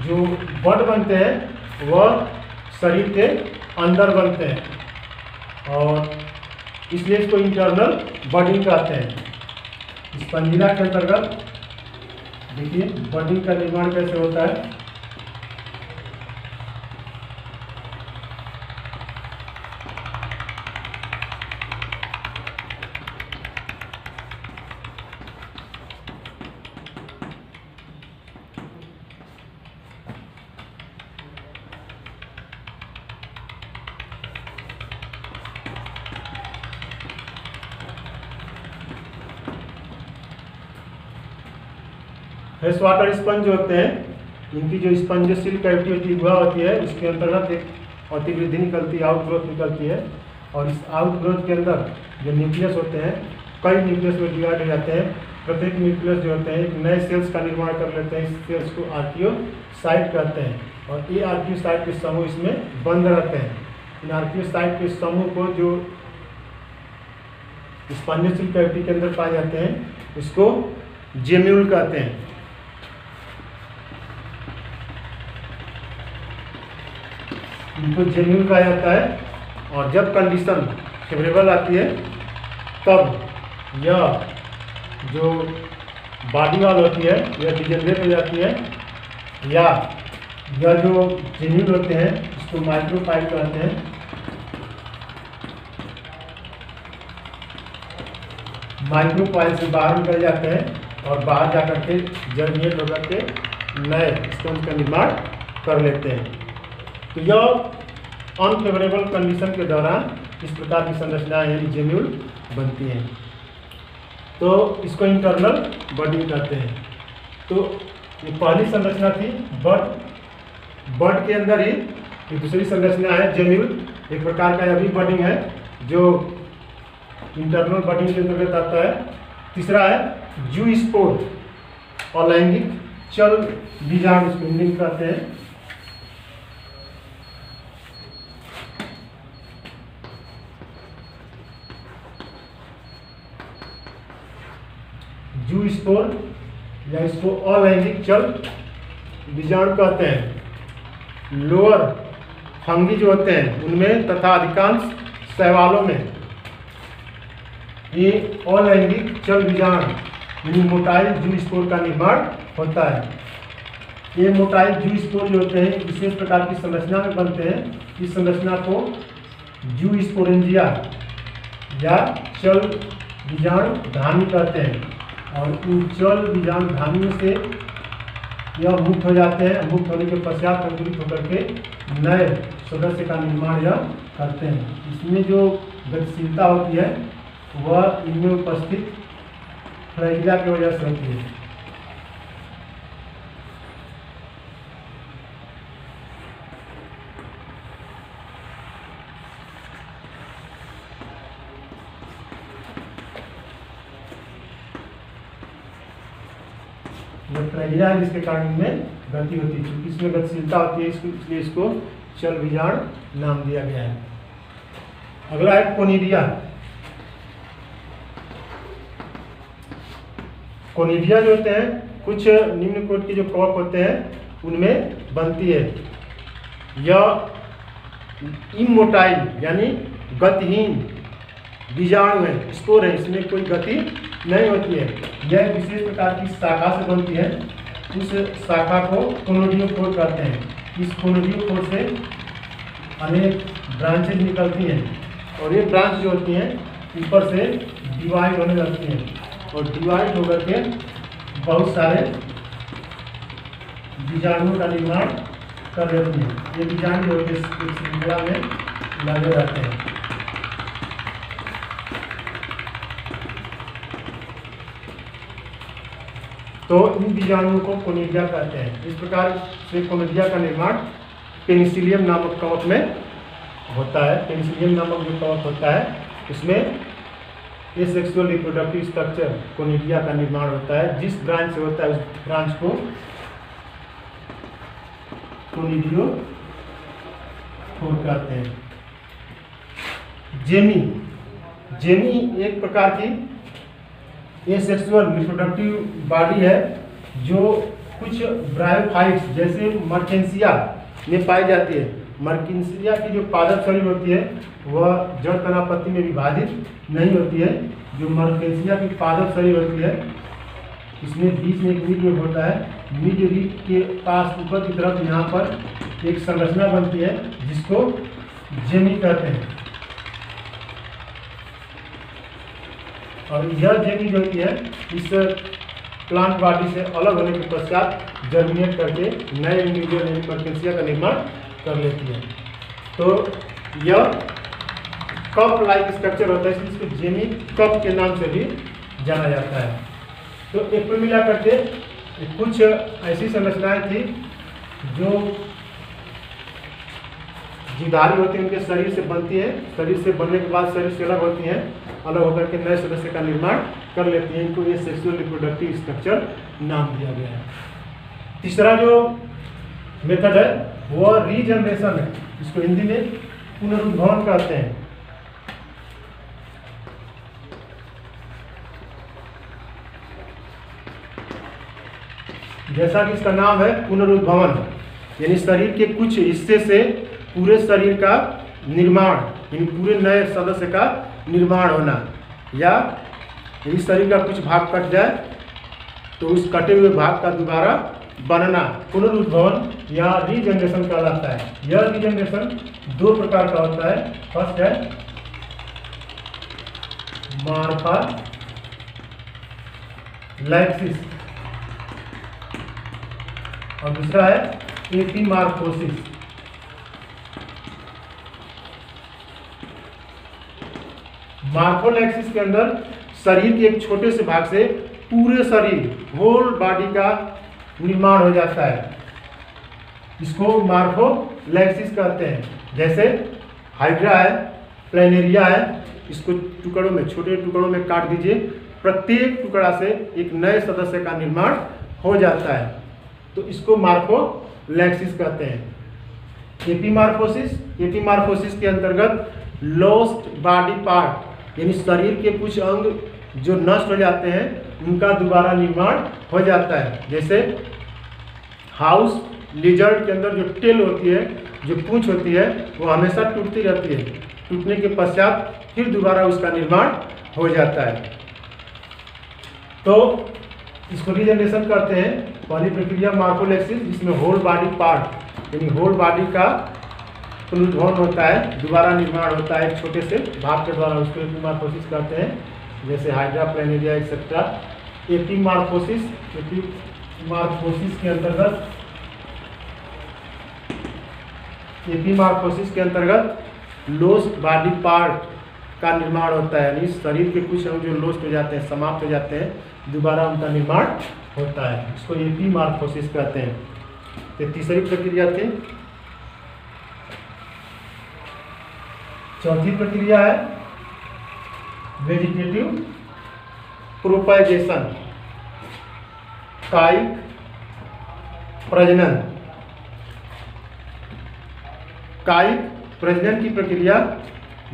जो बड बनते हैं वह शरीर के अंदर बनते हैं, और इसलिए इसको इंटरनल बडिंग कहते हैं। स्पंजिला के अंतर्गत देखिए बडिंग का निर्माण कैसे होता है। फ्रेश वाटर स्पंज होते हैं, इनकी जो स्पंजोसील कैविटी होती है वह होती है, उसके अंतर्गत एक अतिवृद्धि निकलती है, आउटग्रोथ निकलती है, और इस आउटग्रोथ के अंदर जो न्यूक्लियस होते हैं कई न्यूक्लियस में डिवाइड हो जाते हैं। प्रत्येक न्यूक्लियस जो होते हैं एक नए सेल्स का निर्माण कर लेते हैं। इस सेल्स को आर्कियोसाइट कहते हैं, और ये आर्कियोसाइट के समूह इसमें बंद रहते हैं। इन आर्कियोसाइट के समूह को जो स्पॉन्जियोसिल कैविटी के अंदर पाए जाते हैं, उसको जेम्यूल कहते हैं। इनको जेम्यूल कहा जाता है। और जब कंडीशन फेवरेबल आती है तब यह जो बॉडी वॉल होती है यह डिजेनरेट हो जाती है, या यह जो जेम्यूल होते हैं इसको माइक्रोपाइल कहते हैं। माइक्रोपाइल से बाहर निकल जाते हैं और बाहर जाकर के जर्मिनेट होकर के नए स्टोन का निर्माण कर लेते हैं। तो यह अनफेवरेबल कंडीशन के दौरान इस प्रकार की संरचनाएं यानी जेम्यूल बनती हैं। तो इसको इंटरनल बडिंग कहते हैं। तो ये पहली संरचना थी बड के अंदर ही एक दूसरी संरचना है जेम्यूल, एक प्रकार का यह भी बडिंग है जो इंटरनल बडिंग के अंतर्गत आता है। तीसरा है जूस्पोर, अलैंगिक चल बीजाणु, इसको हिंदी में कहते हैं। जूस्पोर या इसको अलैंगिक चल बीजाणु कहते हैं। लोअर फंगी जो होते हैं उनमें तथा अधिकांश शैवालों में ये अलैंगिक चल बीजाणु यानी मोटाइल जूस्पोर का निर्माण होता है। ये मोटाइल जूस्पोर जो होते हैं विशेष प्रकार की संरचना में बनते हैं। इस संरचना को जूस्पोरेंजिया या चल बीजाणु धानी कहते हैं। और इन चल बीजाणु धानियों से यह मुक्त हो जाते हैं। मुक्त होने के पश्चात अंकुरित होकर के नए सदस्य का निर्माण यह करते हैं। इसमें जो गतिशीलता होती है वह इनमें उपस्थित फ्लैजिला की वजह से होती है। यह फ्लैजिला है जिसके कारण इनमें गति होती है। क्योंकि इसमें गतिशीलता होती है इसलिए इसको चल बीजाणु नाम दिया गया है। अगला है कोनिडिया। कोनिडिया जो होते हैं कुछ निम्न कोट के जो कवक होते हैं उनमें बनती है। यह इमोटाइल यानी गतिहीन बीजाणु है, स्पोर है, इसमें कोई गति नहीं होती है। यह विशेष प्रकार की शाखा से बनती है। उस शाखा को कोनोडियोकोर कहते हैं। इस कोनोडियोकोर से अनेक ब्रांचेज निकलती हैं और ये ब्रांच जो होती हैं ऊपर से डिवाइड होने लगती हैं और डिवाइड होकर के बहुत सारे बीजाणुओं का निर्माण कर लेती हैं। ये बीजाणु जो होते हैं एक श्रृंखला में लगे रहते हैं। तो इन बीजाणुओं को कोनिडिया कहते हैं। इस प्रकार से कोनिडिया का निर्माण पेनिसिलियम नामक कवक में होता है। पेनिसिलियम नामक जो कवक होता है उसमें एसेक्सुअल रिप्रोडक्टिव स्ट्रक्चर कोनिडिया का निर्माण होता है। जिस ब्रांच से होता है उस ब्रांच को कोनिडियोकोर कहते हैं। जेमी एक प्रकार की एसेक्सुअल रिप्रोडक्टिव बॉडी है जो कुछ ब्रायोफाइट्स जैसे मर्केंसिया में पाई जाती है। मर्केंसिया की जो पादप शरीर होती है वह जड़ तनापत्ति में विभाजित नहीं होती है। जो मर्केंसिया की पादप शरीर होती है इसमें बीच में एक मिड वेब होता है। मिड वेब के पास ऊपर की तरफ यहाँ पर एक संरचना बनती है जिसको जेमी कहते हैं। और यह जेमी जो होती है इस प्लांट बॉडी से अलग होने के पश्चात जर्मिनेट करके नए इंडिविजुअल मर्केंसिया का निर्माण कर लेती है। तो यह कप लाइक स्ट्रक्चर होता है इसलिए इसको जेमी कप के नाम से भी जाना जाता है। तो एक कुल मिला करके कुछ ऐसी संरचनाएं थी जो जीवधारी होती है उनके शरीर से बनती है। शरीर से बनने के बाद शरीर से अलग होती हैं, अलग होकर के नए सदस्य का निर्माण कर लेती हैं। इनको ये सेक्सुअल रिप्रोडक्टिव स्ट्रक्चर नाम दिया गया है। तीसरा जो मेथड है वो रीजनरेशन है। इसको हिंदी में पुनरुद्भवन कहते हैं। जैसा कि इसका नाम है पुनरुद्भवन, यानी शरीर के कुछ हिस्से से पूरे शरीर का निर्माण, यानी पूरे नए सदस्य का निर्माण होना, या यदि शरीर का कुछ भाग कट जाए तो उस कटे हुए भाग का दोबारा बनना पुनरुद्भवन या रीजनरेशन कहलाता है। यह रीजनरेशन दो प्रकार का होता है। फर्स्ट है मॉर्फोलैक्सिस और दूसरा है एपिमॉर्फोसिस। मॉर्फोलैक्सिस के अंदर शरीर के एक छोटे से भाग से पूरे शरीर, होल बॉडी का निर्माण हो जाता है। इसको मॉर्फोलैक्सिस कहते हैं। जैसे हाइड्रा है, प्लेनेरिया है, इसको टुकड़ों में, छोटे टुकड़ों में काट दीजिए, प्रत्येक टुकड़ा से एक नए सदस्य का निर्माण हो जाता है, तो इसको मॉर्फोलैक्सिस कहते हैं। एपिमॉर्फोसिस के अंतर्गत लॉस्ट बॉडी पार्ट, यानी शरीर के कुछ अंग जो नष्ट हो जाते हैं उनका दोबारा निर्माण हो जाता है। जैसे हाउस लिजर्ड के अंदर जो टेल होती है, जो पूंछ होती है, वो हमेशा टूटती रहती है, टूटने के पश्चात फिर दोबारा उसका निर्माण हो जाता है। तो इसको रीजनरेशन करते हैं। पहली प्रक्रिया मॉर्फोलैक्सिस, जिसमें होल बॉडी पार्ट यानी होल बॉडी का पुनरुद्भवन होता है, दोबारा निर्माण होता है एक छोटे से भाग के द्वारा, उसको एपिमॉर्फोसिस कहते हैं। जैसे हाइड्रा, प्लेनेरिया एक्सेट्रा। एपिमॉर्फोसिस के अंतर्गत लोस्ट बॉडी पार्ट का निर्माण होता है, यानी शरीर के कुछ अंग जो लोस्ट हो जाते हैं, समाप्त हो जाते हैं, दोबारा उनका निर्माण होता है, इसको एपिमॉर्फोसिस कहते हैं। तो तीसरी प्रक्रिया थी। चौथी प्रक्रिया है वेजिटेटिव प्रोपैगेशन, कायिक प्रजनन। कायिक प्रजनन की प्रक्रिया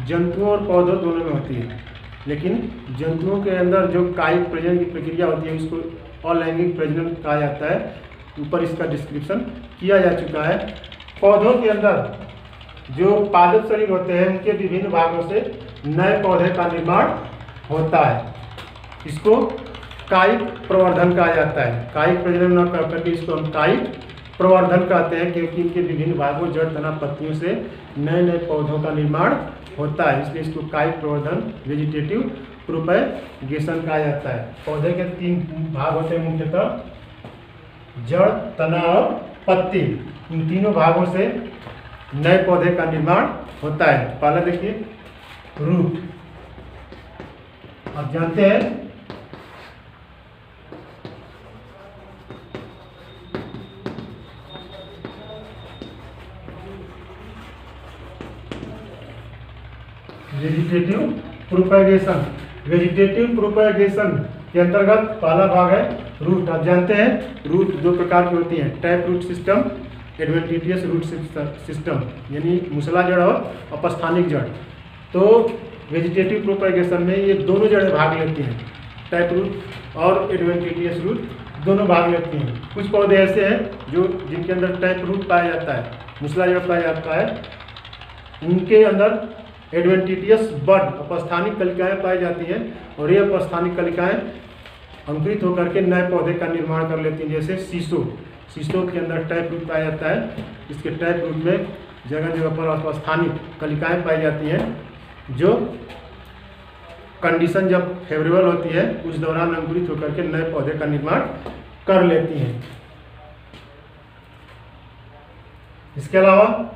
जंतुओं और पौधों दोनों में होती है, लेकिन जंतुओं के अंदर जो कायिक प्रजनन की प्रक्रिया होती है उसको अलैंगिक प्रजनन कहा जाता है। ऊपर इसका डिस्क्रिप्शन किया जा चुका है। पौधों के अंदर जो पादप शरीर होते हैं उनके विभिन्न भागों से नए पौधे का निर्माण होता है, इसको कायिक प्रवर्धन कहा जाता है। कायिक प्रजनन न कर करके इसको हम कायिक प्रवर्धन कहते हैं, क्योंकि इनके विभिन्न भागों, जड़, तना, पत्तियों से नए नए पौधों का निर्माण होता है, इसलिए इसको कायिक प्रवर्धन वेजिटेटिव प्रोपैगेशन कहा जाता है। पौधे के 3 भाग होते हैं मुख्यतः, जड़, तना और पत्ती। इन तीनों भागों से नए पौधे का निर्माण होता है। पहला देखिए रूट। आप जानते हैं वेजिटेटिव प्रोपैगेशन। वेजिटेटिव प्रोपैगेशन के अंतर्गत पहला भाग है रूट। आप जानते हैं रूट 2 प्रकार की होती हैं, tap root system, adventitious root system, यानी मूसला जड़ और अपस्थानिक जड़। तो वेजिटेटिव प्रोपैगेशन में ये दोनों जड़ें भाग लेती हैं, टैप रूट और एडवेंटिशियस रूट दोनों भाग लेती हैं। कुछ पौधे ऐसे हैं जो जिनके अंदर टैप रूट पाया जाता है, मूसला जड़ पाया जाता है, उनके अंदर एडवेंटिशियस बड, अपस्थानिक कलिकाएं पाई जाती हैं, और ये अपस्थानिक कलिकाएं अंकुरित होकर के नए पौधे का निर्माण कर लेती हैं। जैसे शीशो के अंदर टैप रूट पाया जाता है, इसके टैप रूट में जगह जगह पर अपस्थानिक कलिकाएं पाई जाती हैं, जो कंडीशन जब फेवरेबल होती है उस दौरान अंकुरित होकर के नए पौधे का निर्माण कर लेती हैं। इसके अलावा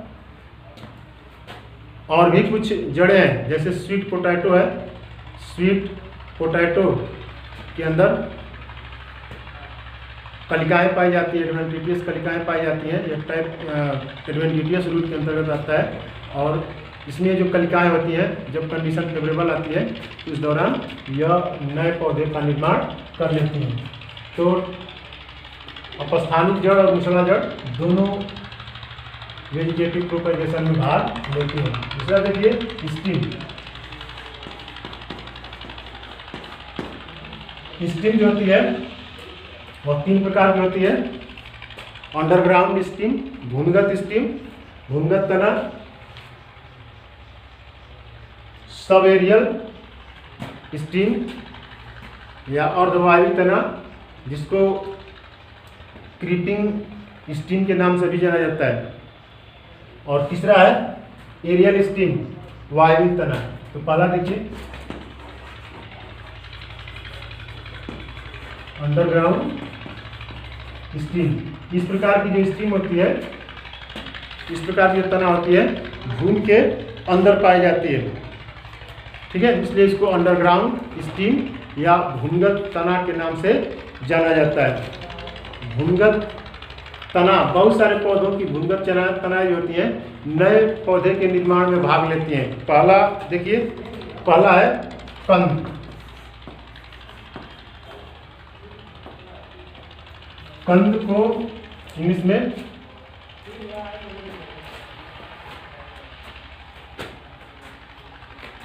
और भी कुछ जड़ें हैं, जैसे स्वीट पोटैटो है। स्वीट पोटैटो के अंदर कलिकाएं पाई जाती है, एडवेंटिशियस कलिकाएं पाई जाती हैं। यह टाइप एडवेंटिशियस रूट के अंतर्गत आता है, और इसमें जो कलिकाएं होती हैं जब कंडीशन फेवरेबल आती है उस दौरान यह नए पौधे का निर्माण कर लेती हैं। तो अपस्थानिक जड़ और मूसला जड़ दोनों वेजिटेटिव प्रोपैगेशन में भाग लेती हैं। दूसरा देखिए स्टिम। स्टिम जो होती है और 3 प्रकार की होती है। अंडरग्राउंड स्टीम, भूमिगत तना, सब एरियल स्टीम या अर्धवायु तना, जिसको क्रीपिंग स्टीम के नाम से भी जाना जाता है। और तीसरा है एरियल स्टीम, वायवीय तना। तो पहला देखिए, अंडरग्राउंड स्टीम। इस प्रकार की जो स्टीम होती है, इस प्रकार की तना होती है, भूमि के अंदर पाई जाती है। ठीक है, इसलिए इसको अंडरग्राउंड स्टीम या भूमिगत तना के नाम से जाना जाता है। भूमिगत तना, बहुत सारे पौधों की भूमिगत तना जो होती है, नए पौधे के निर्माण में भाग लेती हैं। पहला देखिए, पहला है कंद। कंद को इंग्लिश में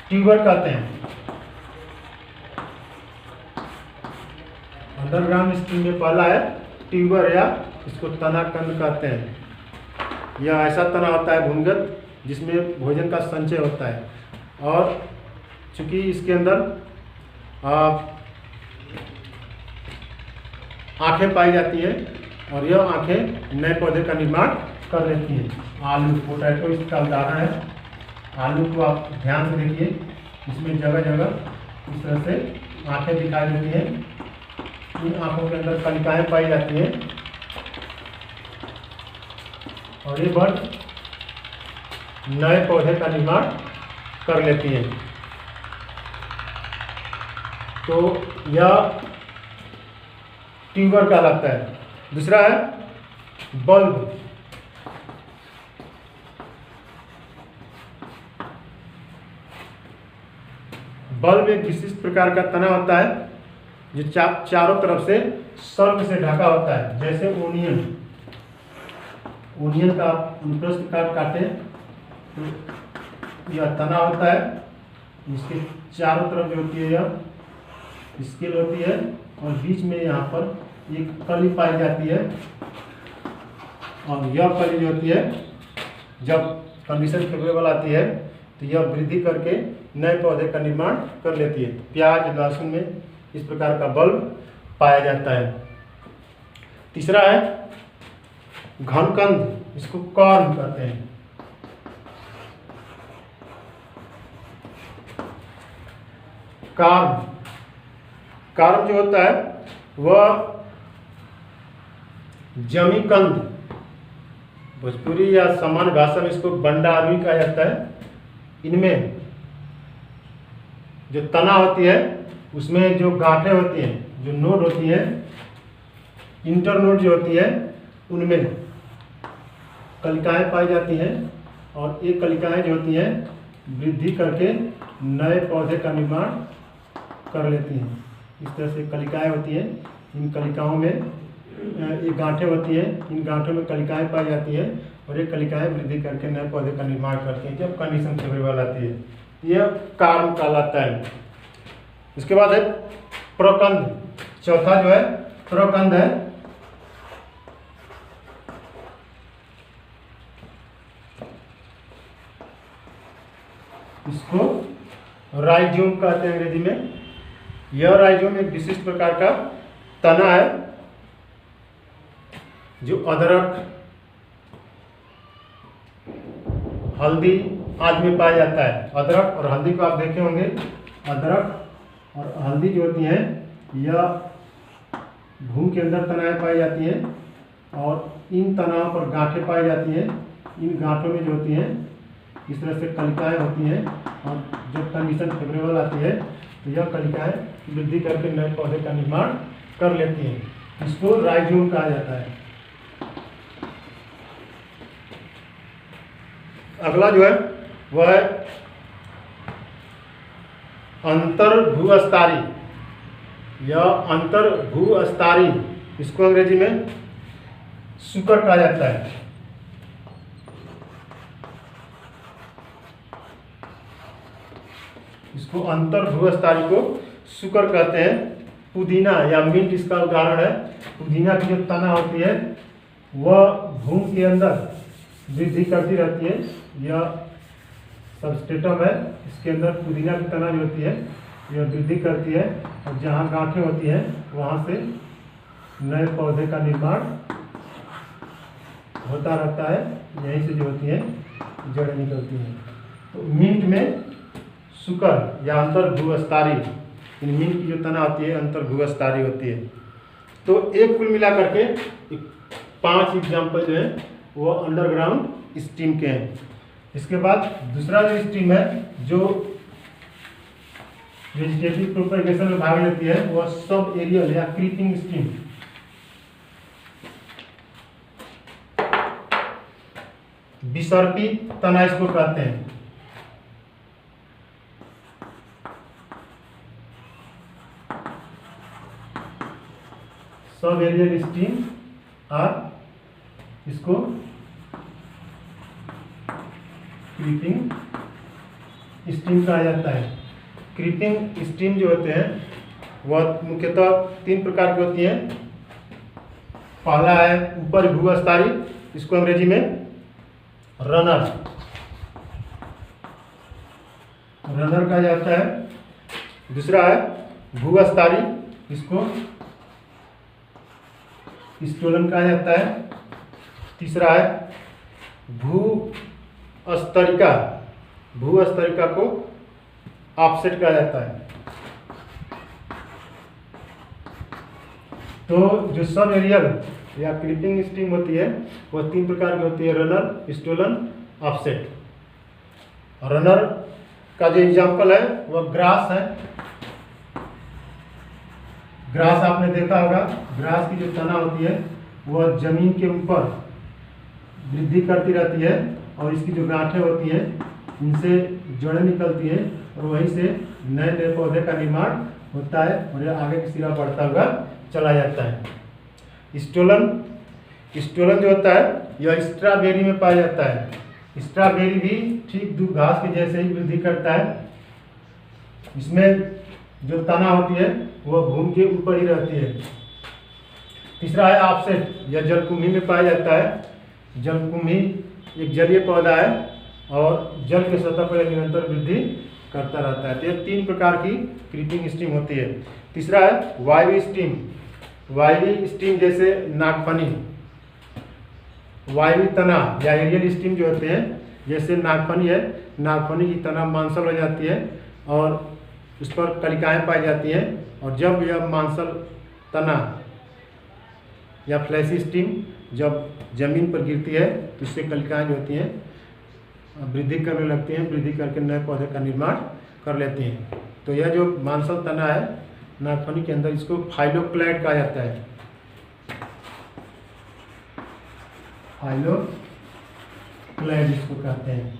ट्यूबर कहते हैं। अंडरग्राउंड स्टीम में पहला है ट्यूबर, या इसको तना कंद कहते हैं। यह ऐसा तना होता है भूमिगत जिसमें भोजन का संचय होता है, और चूंकि इसके अंदर आँखें पाई जाती हैं, और यह आँखें नए पौधे का निर्माण कर लेती हैं। आलू, पोटैटो इसका उदाहरण है। आलू को आप ध्यान से देखिए, इसमें जगह जगह इस तरह से आँखें दिखाई देती हैं। इन आँखों के अंदर कलिकाएँ पाई जाती हैं, और ये बड नए पौधे का निर्माण कर लेती हैं। तो यह ट्यूबर कहलाता है। दूसरा है बल्ब। बल्ब एक विशिष्ट प्रकार का तना होता है जो चारों तरफ से सल्क से ढका होता है, जैसे ओनियन का अनुप्रस्थ काटे तो यह तना होता है। इसके चारों तरफ जो होती है यह स्केल होती है, और बीच में यहाँ पर एक कली पाई जाती है, और यह कली जो होती है, जब कंडीशन फेवरेबल आती है तो यह वृद्धि करके नए पौधे का निर्माण कर लेती है। प्याज, लहसुन में इस प्रकार का बल्ब पाया जाता है। तीसरा है घनकंद, इसको कॉर्न कहते हैं। कार्म जो होता है वह जमी कंद, भोजपुरी या सामान्य भाषा में इसको बंडा आदमी कहा जाता है। इनमें जो तना होती है उसमें जो गांठें होती हैं, जो नोड होती हैं, इंटरनोड जो होती है, उनमें कलिकाएं पाई जाती हैं, और ये कलिकाएं जो होती हैं वृद्धि करके नए पौधे का निर्माण कर लेती हैं। इस तरह से कलिकाएं होती हैं। इन कलिकाओं में ये गांठें होती हैं, इन गांठों में कलिकाएं पाई जाती है, और ये कलिकाएं वृद्धि करके नए पौधे का निर्माण करती हैं जब कंडीशन फेवरेबल आती है। यह कार्म कहलाता है। इसके बाद है प्रकंद। चौथा जो है प्रकंद है। इसको राइजोम कहते हैं अंग्रेजी में। यह राइजोम एक विशिष्ट प्रकार का तना है जो अदरक, हल्दी आदि में पाया जाता है। अदरक और हल्दी को आप देखे होंगे। अदरक और हल्दी जो होती हैं यह भूमि के अंदर तनाएं पाई जाती हैं, और इन तनाव पर गांठें पाई जाती हैं। इन गांठों में जो होती हैं इस तरह से कलिकाएं होती हैं, और जब कंडीशन फेवरेबल आती है तो यह कलिकाएं वृद्धि करके नए पौधे का निर्माण कर लेती हैं। इसको राइजोम कहा जाता है। अगला जो है वह है अंतर भूस्तरी। यह अंतर भूस्तरी, इसको अंग्रेजी में सुकर कहा जाता है। इसको अंतर भूस्तरी को सुकर कहते हैं। पुदीना या मिंट इसका उदाहरण है। पुदीना की जो तना होती है वह भूमि के अंदर वृद्धि करती रहती है। यह सबस्ट्रेटम है, इसके अंदर पुदीना की तना जो होती है यह वृद्धि करती है और जहाँ गांठें होती हैं वहाँ से नए पौधे का निर्माण होता रहता है। यहीं से जो होती है जड़ें निकलती हैं। तो मिंट में सुकर या अंतर भूस्तरीय, मिंट की जो तना होती है अंतर भूस्तरीय होती है। तो एक कुल मिला करके 5 एग्जाम्पल जो है वो अंडरग्राउंड स्टीम के हैं। इसके बाद दूसरा जो स्टीम है जो वेजिटेटिव प्रोपेगेशन में भाग लेती है वह सब एरियल या क्रीपिंग स्टीम। विसर्पी तना इसको कहते हैं। सब एरियल स्टीम और इसको क्रीपिंग स्टीम कहा जाता है। क्रीपिंग स्टीम जो होते हैं वह मुख्यतः 3 प्रकार की होती हैं। पहला है ऊपर भूस्तरीय, इसको अंग्रेजी में रनर कहा जाता है। दूसरा है भूस्तरीय, इसको स्टोलन कहा जाता है। तीसरा है भूस्तरिका को ऑफसेट कहा जाता है। तो जो सब एरियल या क्रीपिंग स्टीम होती है वह 3 प्रकार की होती है, रनर, स्टोलन, ऑफसेट। रनर का जो एग्जाम्पल है वह ग्रास है। ग्रास आपने देखा होगा, ग्रास की जो तना होती है वह जमीन के ऊपर वृद्धि करती रहती है और इसकी जो गांठें होती हैं इनसे जड़ें निकलती हैं और वहीं से नए नए पौधे का निर्माण होता है और यह आगे की सिरा बढ़ता हुआ चला जाता है। स्टोलन जो होता है यह स्ट्रॉबेरी में पाया जाता है। स्ट्रॉबेरी भी ठीक दूब घास के जैसे ही वृद्धि करता है। इसमें जो तना होती है वह भूमि के ऊपर ही रहती है। तीसरा है ऑफसेट, यह जलकुंभी में पाया जाता है। जलकुंभी एक जलीय पौधा है और जल के सतह पर निरंतर वृद्धि करता रहता है। तो ये 3 प्रकार की क्रीपिंग स्टीम होती है। तीसरा है वायवीय स्टीम। वायवीय स्टीम जैसे नागफनी, वायवीय तना या एरियल स्टीम जो होते हैं जैसे नागफनी है, नागफनी की तना मांसल हो जाती है और उस पर कलिकाएँ पाई जाती हैं और जब यह मांसल तना या फ्लैशी स्टीम जब जमीन पर गिरती है तो इससे कलिकाएँ जो होती हैं वृद्धि करने लगती हैं, वृद्धि करके नए पौधे का निर्माण कर लेती हैं। तो यह जो मांसल तना है नागफनी के अंदर, इसको फाइलोक्लैड कहा जाता है। फाइलोक्लैड इसको कहते हैं।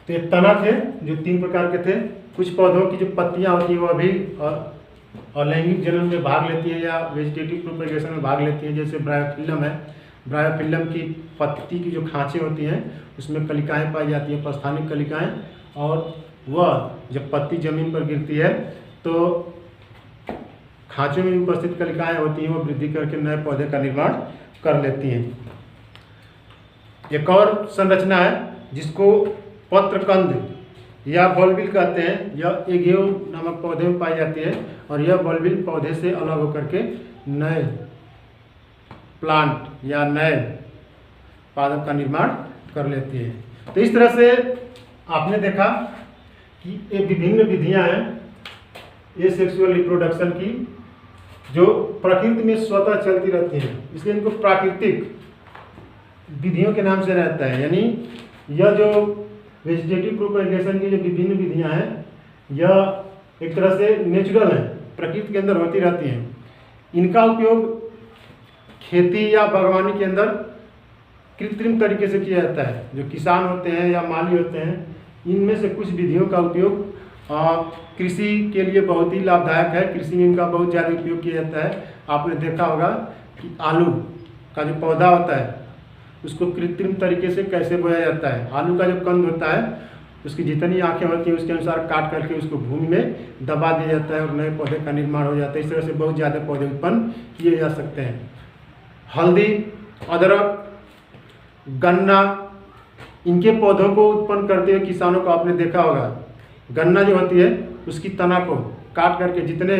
तो ये तना थे जो 3 प्रकार के थे। कुछ पौधों की जो पत्तियां होती हैं वो अभी अलैंगिक जनन में भाग लेती है या वेजिटेटिव प्रोपेगेशन में भाग लेती है। जैसे ब्रायोफिल्लम है, ब्रायोफिल्लम की पत्ती की जो खांचे होती हैं उसमें कलिकाएँ पाई जाती हैं, प्रस्थानिक कलिकाएँ, और वह जब पत्ती जमीन पर गिरती है तो खांचों में उपस्थित कलिकाएँ होती हैं वो वृद्धि करके नए पौधे का निर्माण कर लेती हैं। एक और संरचना है जिसको पत्रकंद या बल्बिल कहते हैं। यह एगियो नामक पौधे में पाई जाती है और यह बल्बिल पौधे से अलग होकर के नए प्लांट या नए पादप का निर्माण कर लेती है। तो इस तरह से आपने देखा कि ये विभिन्न विधियां हैं ये सेक्सुअल रिप्रोडक्शन की जो प्रकृति में स्वतः चलती रहती हैं, इसलिए इनको प्राकृतिक विधियों के नाम से रहता है। यानी यह जो वेजिटेटिव प्रोपेगेशन की जो विभिन्न विधियां हैं यह एक तरह से नेचुरल है, प्रकृति के अंदर होती रहती हैं। इनका उपयोग खेती या बागवानी के अंदर कृत्रिम तरीके से किया जाता है। जो किसान होते हैं या माली होते हैं इनमें से कुछ विधियों का उपयोग कृषि के लिए बहुत ही लाभदायक है। कृषि में इनका बहुत ज़्यादा उपयोग किया जाता है। आपने देखा होगा कि आलू का जो पौधा होता है उसको कृत्रिम तरीके से कैसे बोया जाता है। आलू का जो कंद होता है उसकी जितनी आँखें होती हैं उसके अनुसार काट करके उसको भूमि में दबा दिया जाता है और नए पौधे का निर्माण हो जाता है। इस तरह से बहुत ज़्यादा पौधे उत्पन्न किए जा सकते हैं। हल्दी, अदरक, गन्ना, इनके पौधों को उत्पन्न करते हुए किसानों को आपने देखा होगा। गन्ना जो होती है उसकी तना को काट करके, जितने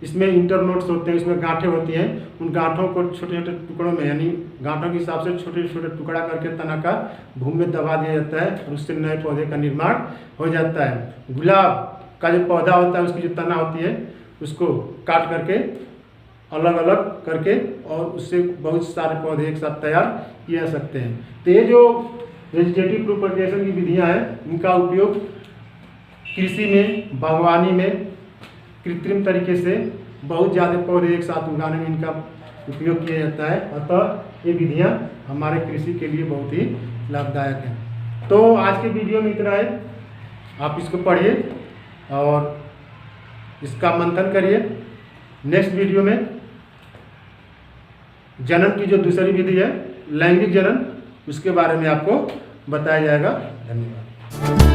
इसमें इंटरनोड्स होते हैं, इसमें गांठें होती हैं, उन गांठों को छोटे छोटे टुकड़ों में, यानी गांठों के हिसाब से छोटे छोटे टुकड़ा करके तना का भूमि में दबा दिया जाता है और उससे नए पौधे का निर्माण हो जाता है। गुलाब का जो पौधा होता है उसकी जो तना होती है उसको काट करके अलग अलग करके और उससे बहुत सारे पौधे एक साथ तैयार किए जा सकते हैं। तो ये जो वेजिटेटिव प्रोपगेशन की विधियाँ हैं, इनका उपयोग कृषि में, बागवानी में कृत्रिम तरीके से बहुत ज़्यादा पौधे एक साथ उगाने में इनका उपयोग किया जाता है। अतः ये विधियाँ हमारे कृषि के लिए बहुत ही लाभदायक हैं। तो आज के वीडियो में इतना है। आप इसको पढ़िए और इसका मंथन करिए। नेक्स्ट वीडियो में जनन की जो दूसरी विधि है, लैंगिक जनन, उसके बारे में आपको बताया जाएगा। धन्यवाद।